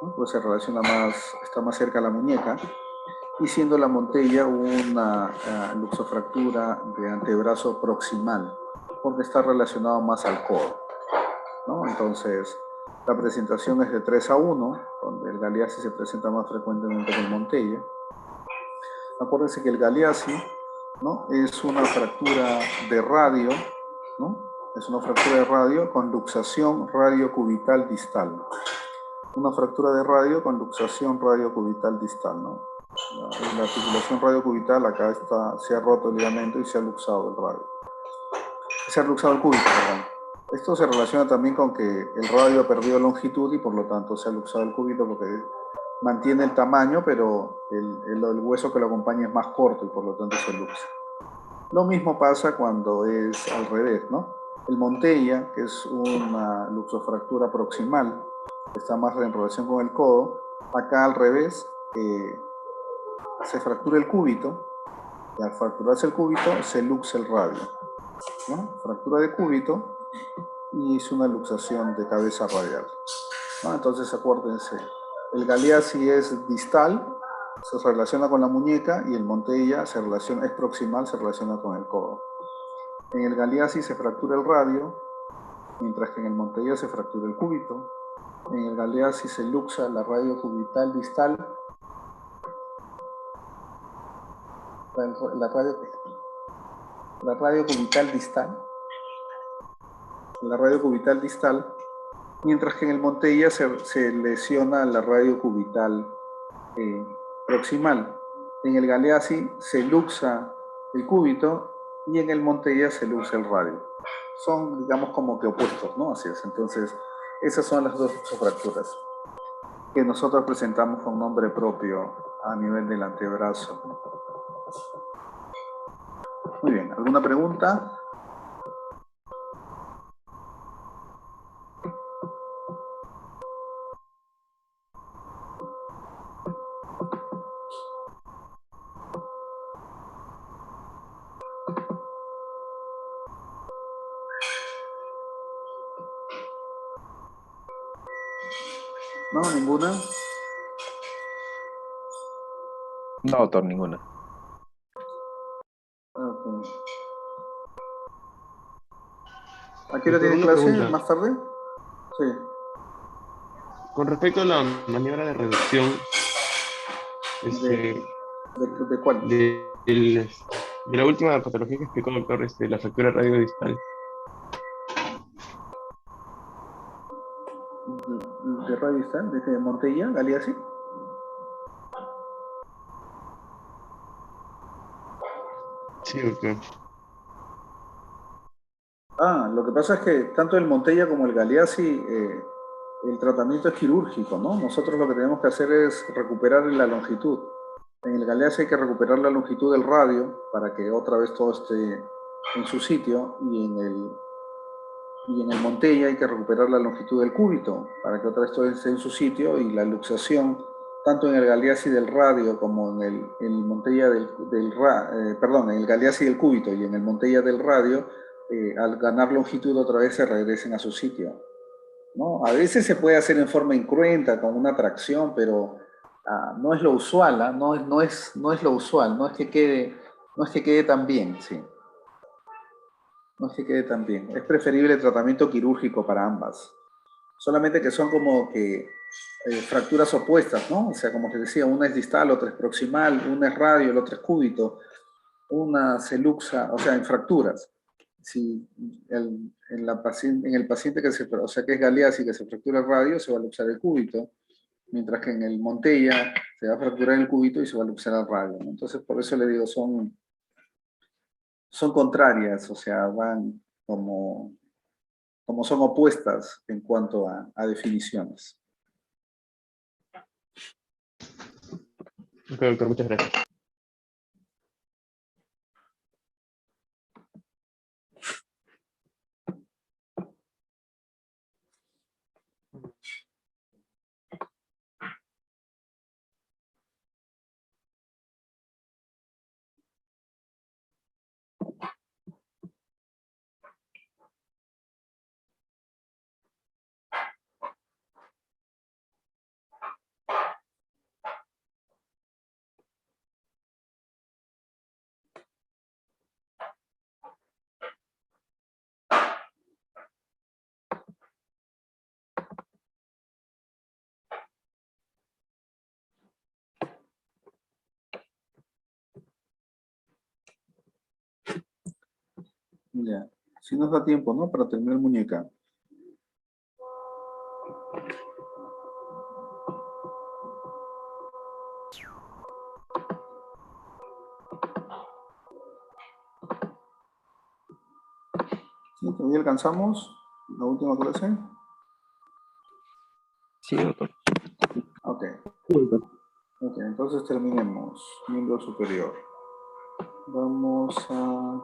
¿no? Pues se relaciona está más cerca a la muñeca, y siendo la Montella una luxofractura de antebrazo proximal, porque está relacionado más al codo, ¿no? Entonces, la presentación es de 3-1, donde el Galeazzi se presenta más frecuentemente que el Montella. Acuérdense que el Galeazzi, ¿no? Es una fractura de radio, ¿no? Es una fractura de radio con luxación radiocubital distal. Una fractura de radio con luxación radiocubital distal, ¿no? La articulación radiocubital, acá se ha roto el ligamento y se ha luxado el radio. Se ha luxado el cúbito, perdón. Esto se relaciona también con que el radio ha perdido longitud y por lo tanto se ha luxado el cúbito porque mantiene el tamaño, pero el hueso que lo acompaña es más corto y por lo tanto se luxa. Lo mismo pasa cuando es al revés, ¿no? El Montella, que es una luxofractura proximal, que está más en relación con el codo, acá al revés, se fractura el cúbito, y al fracturarse el cúbito se luxa el radio, ¿no? Fractura de cúbito y es una luxación de cabeza radial, ¿no? Entonces acuérdense, el Galeazzi es distal, se relaciona con la muñeca, y el Montella es proximal, se relaciona con el codo. En el Galeazzi se fractura el radio, mientras que en el Montella se fractura el cúbito. En el Galeazzi se luxa la radio cubital distal, La radio cubital distal. La radio cubital distal, mientras que en el Montella se lesiona la radio cubital proximal. En el Galeazzi se luxa el cúbito y en el Montella se luxa el radio. Son, digamos, como que opuestos, ¿no? Así es. Entonces, esas son las dos fracturas que nosotros presentamos con nombre propio a nivel del antebrazo. Muy bien, ¿alguna pregunta? ¿No? ¿Ninguna? No, doctor, ninguna. Okay. ¿A qué hora tiene clase? ¿Más tarde? Sí. Con respecto a la maniobra de reducción, ¿De cuál? de la última patología que explicó el doctor, la fractura radiodistal. ¿De radio distal? ¿De Montella? ¿Galeazzi? Sí, doctor. Lo que pasa es que tanto el Montella como el Galeazzi, el tratamiento es quirúrgico, ¿no? Nosotros lo que tenemos que hacer es recuperar la longitud. En el Galeazzi hay que recuperar la longitud del radio para que otra vez todo esté en su sitio, y en el Montella hay que recuperar la longitud del cúbito para que otra vez todo esté en su sitio, y la luxación, tanto en el Galeazzi del radio como en el Montella en el Galeazzi del cúbito y en el Montella del radio, al ganar longitud otra vez se regresen a su sitio, ¿no? A veces se puede hacer en forma incruenta, con una tracción, pero no es lo usual, no es lo usual, no es que quede tan bien, sí. No es que quede tan bien. Es preferible el tratamiento quirúrgico para ambas. Solamente que son como que fracturas opuestas, ¿no? O sea, como te decía, una es distal, otra es proximal, una es radio, el otro es cúbito, una se luxa, o sea, en fracturas. Si en el paciente que es Galeazzi, que se fractura el radio, se va a luxar el cúbito, mientras que en el Montella se va a fracturar el cúbito y se va a luxar el radio, ¿no? Entonces, por eso le digo, son contrarias, o sea, van como son opuestas en cuanto a definiciones. Ok, doctor, muchas gracias. Ya, si nos da tiempo, ¿no? Para terminar muñeca. ¿Sí? ¿Todavía alcanzamos la última clase? Sí, doctor. Ok. Ok, entonces terminemos. Miembro superior. Vamos a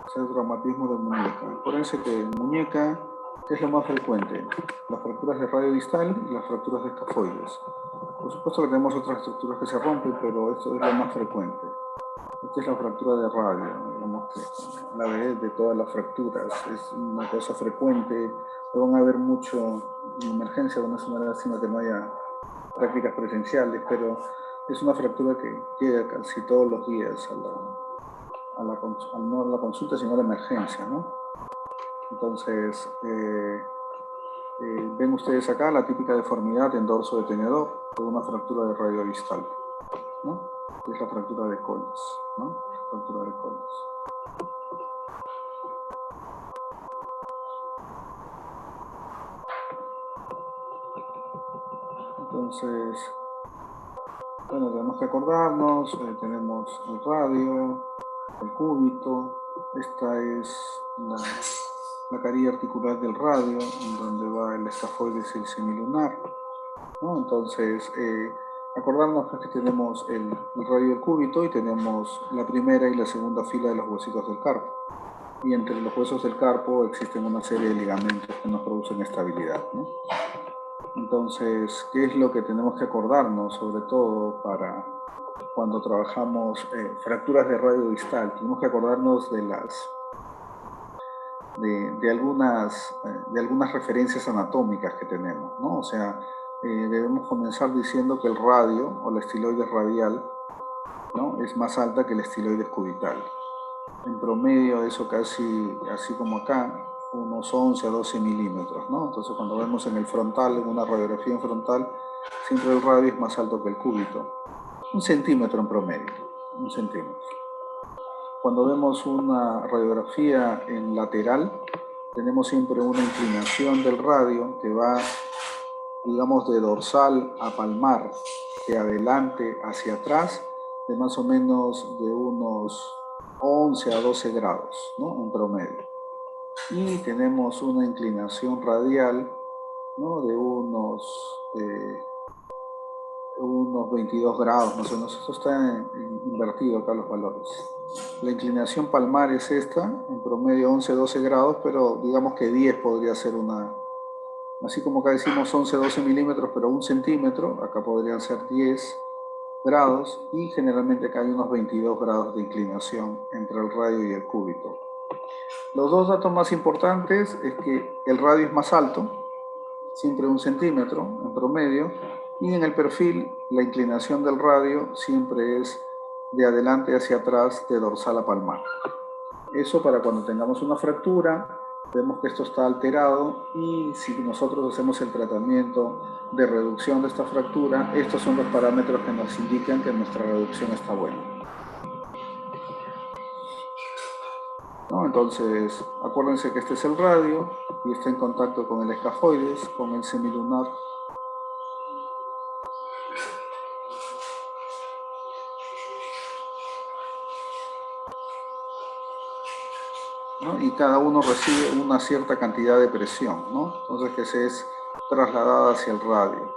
hacer traumatismo de muñeca. Acuérdense que en muñeca, ¿qué es lo más frecuente? Las fracturas de radio distal y las fracturas de escafoides. Por supuesto que tenemos otras estructuras que se rompen, pero esto es lo más frecuente. Esta es la fractura de radio, digamos que la de todas las fracturas. Es una cosa frecuente. Van a haber mucho en emergencia, van a ser una lástima que no haya prácticas presenciales, pero es una fractura que llega casi todos los días no a la consulta, sino a la emergencia, ¿no? Entonces, Ven ustedes acá la típica deformidad en dorso de tenedor de una fractura de radio distal, ¿no? Es la fractura de Collins, ¿no? La fractura de Collins. Entonces, bueno, tenemos que acordarnos, tenemos el radio, el cúbito, esta es la carilla articular del radio, en donde va el escafoides y el semilunar, ¿no? Entonces, acordarnos que tenemos el radio del cúbito y tenemos la primera y la segunda fila de los huesitos del carpo. Y entre los huesos del carpo existen una serie de ligamentos que nos producen estabilidad, ¿no? Entonces, ¿qué es lo que tenemos que acordarnos, sobre todo para cuando trabajamos fracturas de radio distal? Tenemos que acordarnos de algunas referencias anatómicas que tenemos, ¿no? O sea, debemos comenzar diciendo que el radio o la estiloides radial, ¿no?, es más alta que el estiloides cubital. En promedio, eso casi, así como acá, unos 11 a 12 milímetros, ¿no? Entonces, cuando vemos en el frontal, en una radiografía en frontal, siempre el radio es más alto que el cúbito. 1 centímetro en promedio, 1 centímetro. Cuando vemos una radiografía en lateral, tenemos siempre una inclinación del radio que va, digamos, de dorsal a palmar, de adelante hacia atrás, de más o menos de unos 11 a 12 grados, ¿no?, en promedio. Y tenemos una inclinación radial, ¿no?, de unos 22 grados, más o menos. Esto está invertido acá los valores. La inclinación palmar es esta, en promedio 11-12 grados, pero digamos que 10 podría ser una, así como acá decimos 11-12 milímetros, pero 1 centímetro, acá podrían ser 10 grados, y generalmente acá hay unos 22 grados de inclinación entre el radio y el cúbito. Los dos datos más importantes es que el radio es más alto, siempre 1 centímetro en promedio, y en el perfil la inclinación del radio siempre es de adelante hacia atrás, de dorsal a palmar. Eso para cuando tengamos una fractura, vemos que esto está alterado, y si nosotros hacemos el tratamiento de reducción de esta fractura, estos son los parámetros que nos indican que nuestra reducción está buena, ¿no? Entonces, acuérdense que este es el radio y está en contacto con el escafoides, con el semilunar. ¿No? Y cada uno recibe una cierta cantidad de presión, ¿no? Entonces, que se es trasladada hacia el radio.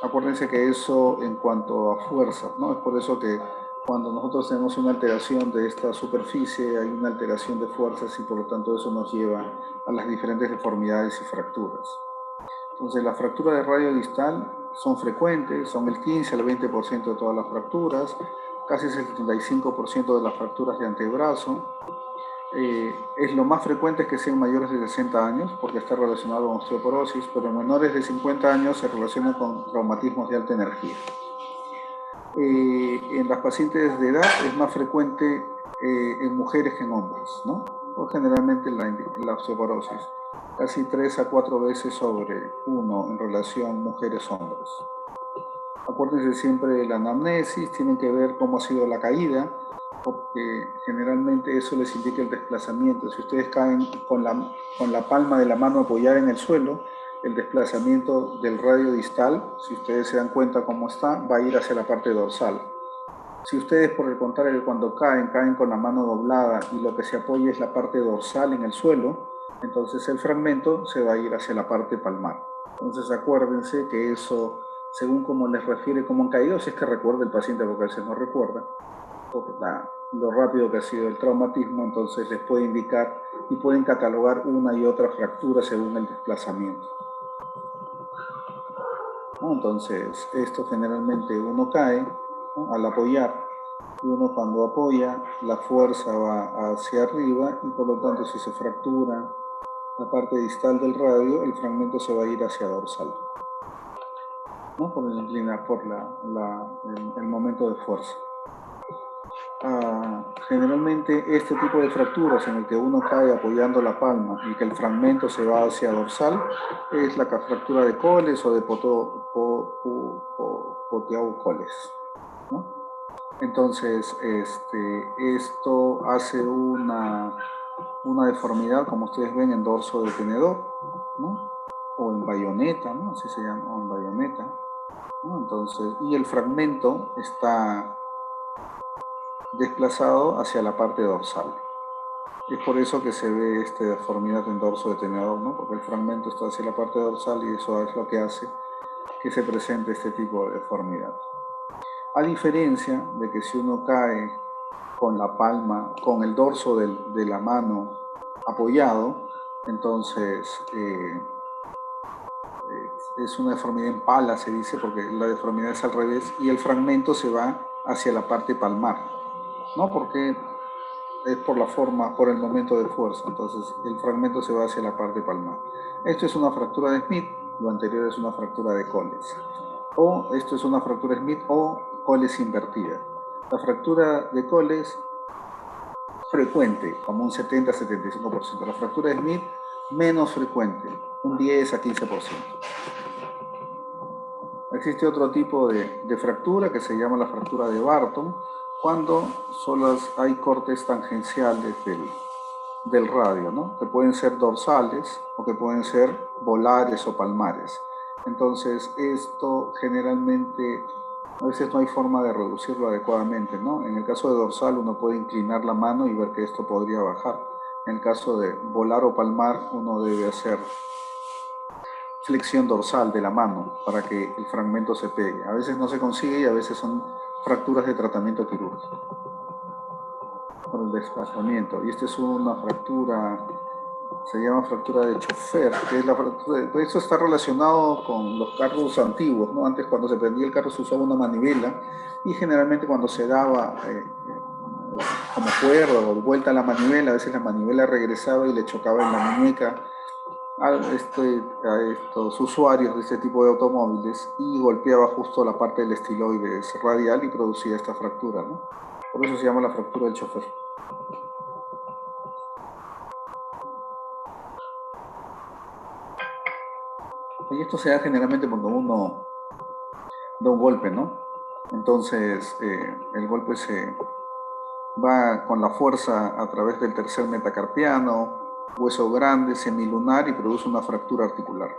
Acuérdense que eso en cuanto a fuerzas, ¿no? Es por eso que cuando nosotros tenemos una alteración de esta superficie, hay una alteración de fuerzas, y por lo tanto eso nos lleva a las diferentes deformidades y fracturas. Entonces, las fracturas de radio distal son frecuentes, son el 15 al 20% de todas las fracturas, casi el 75% de las fracturas de antebrazo. Es lo más frecuente que sean mayores de 60 años, porque está relacionado con osteoporosis, pero en menores de 50 años se relaciona con traumatismos de alta energía. En las pacientes de edad es más frecuente en mujeres que en hombres, ¿no? O generalmente en la osteoporosis, casi 3 a 4 veces sobre 1 en relación mujeres-hombres. Acuérdense siempre de la anamnesis, tienen que ver cómo ha sido la caída, porque generalmente eso les indica el desplazamiento. Si ustedes caen con la palma de la mano apoyada en el suelo, el desplazamiento del radio distal, si ustedes se dan cuenta cómo está, va a ir hacia la parte dorsal. Si ustedes, por el contrario, cuando caen con la mano doblada y lo que se apoya es la parte dorsal en el suelo, entonces el fragmento se va a ir hacia la parte palmar. Entonces acuérdense que eso, según cómo les refiere cómo han caído, si es que recuerda el paciente, porque a veces no recuerda, lo rápido que ha sido el traumatismo, entonces les puede indicar y pueden catalogar una y otra fractura según el desplazamiento, ¿no? Entonces, esto generalmente uno cae, ¿no?, al apoyar, y uno cuando apoya, la fuerza va hacia arriba, y por lo tanto, si se fractura la parte distal del radio, el fragmento se va a ir hacia dorsal, ¿no?, por el momento de fuerza. generalmente este tipo de fracturas en el que uno cae apoyando la palma y que el fragmento se va hacia dorsal es la fractura de Coles o de Poteau-Coles, ¿no? Entonces, esto hace una deformidad, como ustedes ven, en dorso de tenedor, ¿no? O en bayoneta, ¿no? Así se llama, o en bayoneta, ¿no? Entonces, y el fragmento está desplazado hacia la parte dorsal. Es por eso que se ve esta deformidad en dorso de tenedor, ¿no? Porque el fragmento está hacia la parte dorsal y eso es lo que hace que se presente este tipo de deformidad. A diferencia de que si uno cae con la palma, con el dorso de la mano apoyado, entonces es una deformidad en pala, se dice, porque la deformidad es al revés y el fragmento se va hacia la parte palmar, ¿no? Porque es por la forma, por el momento de fuerza, entonces el fragmento se va hacia la parte palmar. Esto es una fractura de Smith, lo anterior es una fractura de Coles. O esto es una fractura Smith o Coles invertida. La fractura de Coles frecuente, como un 70-75%. La fractura de Smith menos frecuente, un 10 a 15%. Existe otro tipo de fractura que se llama la fractura de Barton, cuando solo hay cortes tangenciales del radio, ¿no? Que pueden ser dorsales o que pueden ser volares o palmares. Entonces, esto generalmente, a veces no hay forma de reducirlo adecuadamente, ¿no? En el caso de dorsal, uno puede inclinar la mano y ver que esto podría bajar. En el caso de volar o palmar, uno debe hacer flexión dorsal de la mano para que el fragmento se pegue. A veces no se consigue y a veces son fracturas de tratamiento quirúrgico por el desplazamiento. Y esta es una fractura, se llama fractura de chofer, que es la fractura de, esto está relacionado con los carros antiguos, ¿no? Antes, cuando se prendía el carro, se usaba una manivela y generalmente cuando se daba como cuerda o vuelta a la manivela, a veces la manivela regresaba y le chocaba en la muñeca a estos usuarios de este tipo de automóviles y golpeaba justo la parte del estiloides radial y producía esta fractura, ¿no? Por eso se llama la fractura del chofer. Y esto se da generalmente cuando uno da un golpe, ¿no? Entonces el golpe se va con la fuerza a través del tercer metacarpiano, hueso grande, semilunar, y produce una fractura articular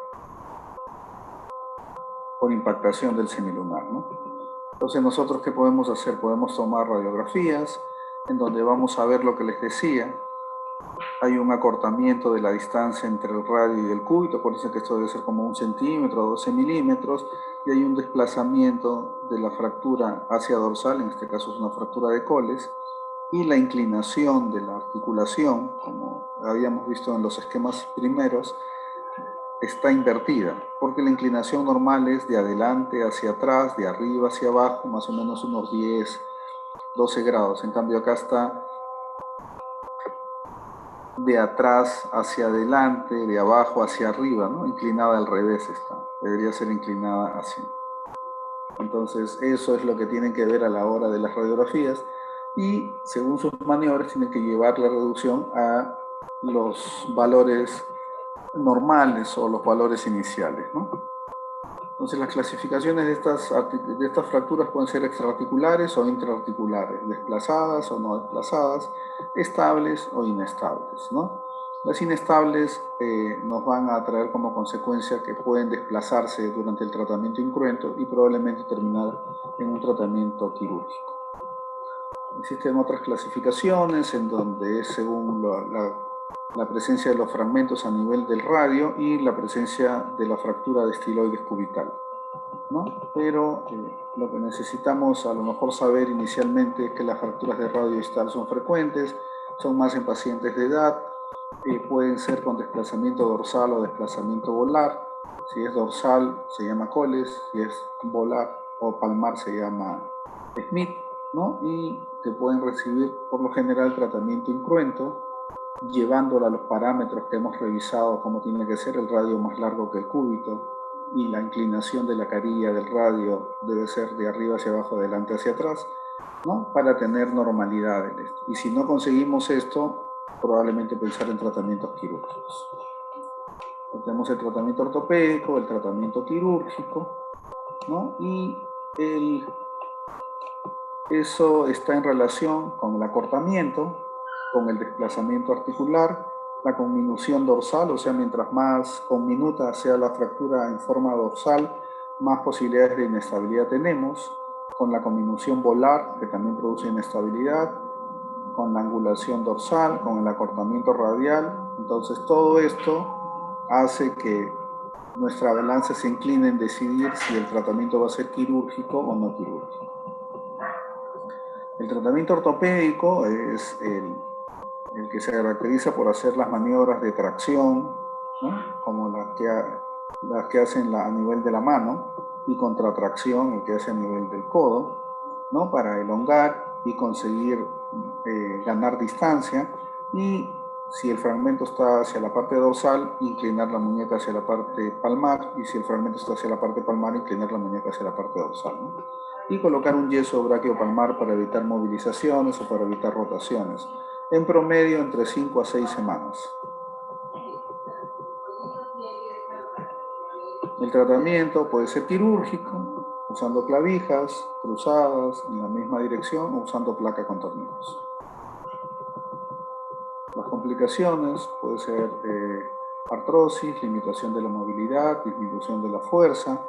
por impactación del semilunar, ¿no? Entonces, ¿nosotros qué podemos hacer? Podemos tomar radiografías en donde vamos a ver lo que les decía. Hay un acortamiento de la distancia entre el radio y el cúbito, acuérdense que esto debe ser como 1 centímetro o 12 milímetros, y hay un desplazamiento de la fractura hacia dorsal, en este caso es una fractura de Coles, y la inclinación de la articulación, como habíamos visto en los esquemas primeros, está invertida, porque la inclinación normal es de adelante hacia atrás, de arriba hacia abajo, más o menos unos 10, 12 grados. En cambio acá está de atrás hacia adelante, de abajo hacia arriba, ¿no? Inclinada al revés está, debería ser inclinada así. Entonces eso es lo que tienen que ver a la hora de las radiografías y según sus maniobras tienen que llevar la reducción a los valores normales o los valores iniciales, ¿no? Entonces las clasificaciones de estas fracturas pueden ser extraarticulares o intraarticulares, desplazadas o no desplazadas, estables o inestables, ¿no? Las inestables nos van a traer como consecuencia que pueden desplazarse durante el tratamiento incruento y probablemente terminar en un tratamiento quirúrgico. Existen otras clasificaciones en donde es según la presencia de los fragmentos a nivel del radio y la presencia de la fractura de estiloides cubital, ¿no? Pero lo que necesitamos a lo mejor saber inicialmente es que las fracturas de radio distal son frecuentes, son más en pacientes de edad, pueden ser con desplazamiento dorsal o desplazamiento volar. Si es dorsal se llama Coles, si es volar o palmar se llama Smith, ¿no? Y que pueden recibir por lo general tratamiento incruento, llevándola a los parámetros que hemos revisado, como tiene que ser el radio más largo que el cúbito y la inclinación de la carilla del radio debe ser de arriba hacia abajo, de adelante hacia atrás, ¿no? Para tener normalidad en esto. Y si no conseguimos esto, probablemente pensar en tratamientos quirúrgicos. Tenemos el tratamiento ortopédico, el tratamiento quirúrgico, ¿no? Y eso está en relación con el acortamiento, con el desplazamiento articular, la conminución dorsal, o sea, mientras más conminuta sea la fractura en forma dorsal, más posibilidades de inestabilidad tenemos, con la conminución volar, que también produce inestabilidad, con la angulación dorsal, con el acortamiento radial. Entonces, todo esto hace que nuestra balanza se incline en decidir si el tratamiento va a ser quirúrgico o no quirúrgico. El tratamiento ortopédico es el que se caracteriza por hacer las maniobras de tracción, ¿no? Como las que hacen a nivel de la mano, y contratracción, el que hace a nivel del codo, ¿no? Para elongar y conseguir ganar distancia, y si el fragmento está hacia la parte dorsal, inclinar la muñeca hacia la parte palmar, y si el fragmento está hacia la parte palmar, inclinar la muñeca hacia la parte dorsal, ¿no? Y colocar un yeso braquiopalmar para evitar movilizaciones o para evitar rotaciones, en promedio entre 5 a 6 semanas. El tratamiento puede ser quirúrgico, usando clavijas cruzadas en la misma dirección o usando placa con tornillos. Las complicaciones pueden ser artrosis, limitación de la movilidad, disminución de la fuerza,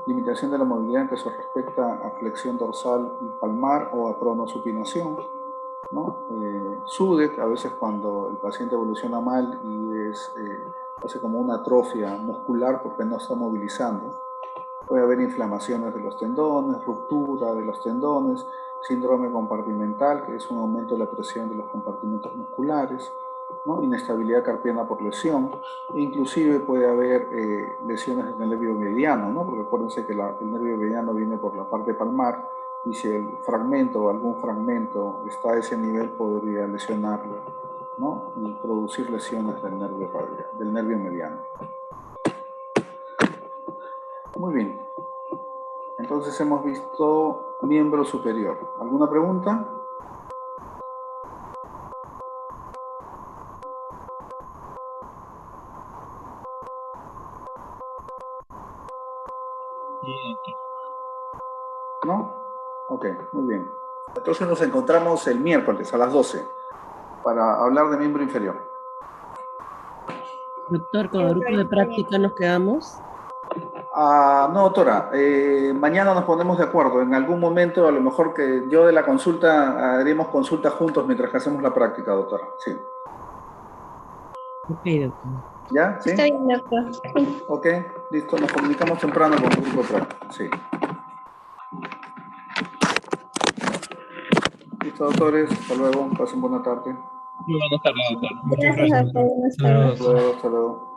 limitación de la movilidad en que se respecta a flexión dorsal y palmar o a pronosupinación, ¿no? SUDET, a veces cuando el paciente evoluciona mal y hace como una atrofia muscular porque no está movilizando. Puede haber inflamaciones de los tendones, ruptura de los tendones, síndrome compartimental, que es un aumento de la presión de los compartimentos musculares, ¿no? Inestabilidad carpiana por lesión, e inclusive puede haber lesiones en el nervio mediano, ¿no? Porque acuérdense que el nervio mediano viene por la parte palmar, y si el fragmento o algún fragmento está a ese nivel, podría lesionarlo, ¿no? Y producir lesiones del nervio mediano. Muy bien. Entonces hemos visto miembro superior. ¿Alguna pregunta? ¿No? Ok, muy bien. Entonces nos encontramos el miércoles a las 12 para hablar de miembro inferior. Doctor, ¿con el grupo de práctica nos quedamos? No, doctora, mañana nos ponemos de acuerdo. En algún momento, a lo mejor que yo de la consulta, haremos consulta juntos mientras que hacemos la práctica, doctora. Sí. Ok, doctor. ¿Ya? ¿Sí? Está bien, doctor. Sí. Ok, listo. Nos comunicamos temprano con el grupo de práctica. Sí. Listo, doctores. Hasta luego. Pasen buena tarde. Muy buenas tardes, doctor. Gracias, doctor. Buenas tardes. Hasta luego. Hasta luego.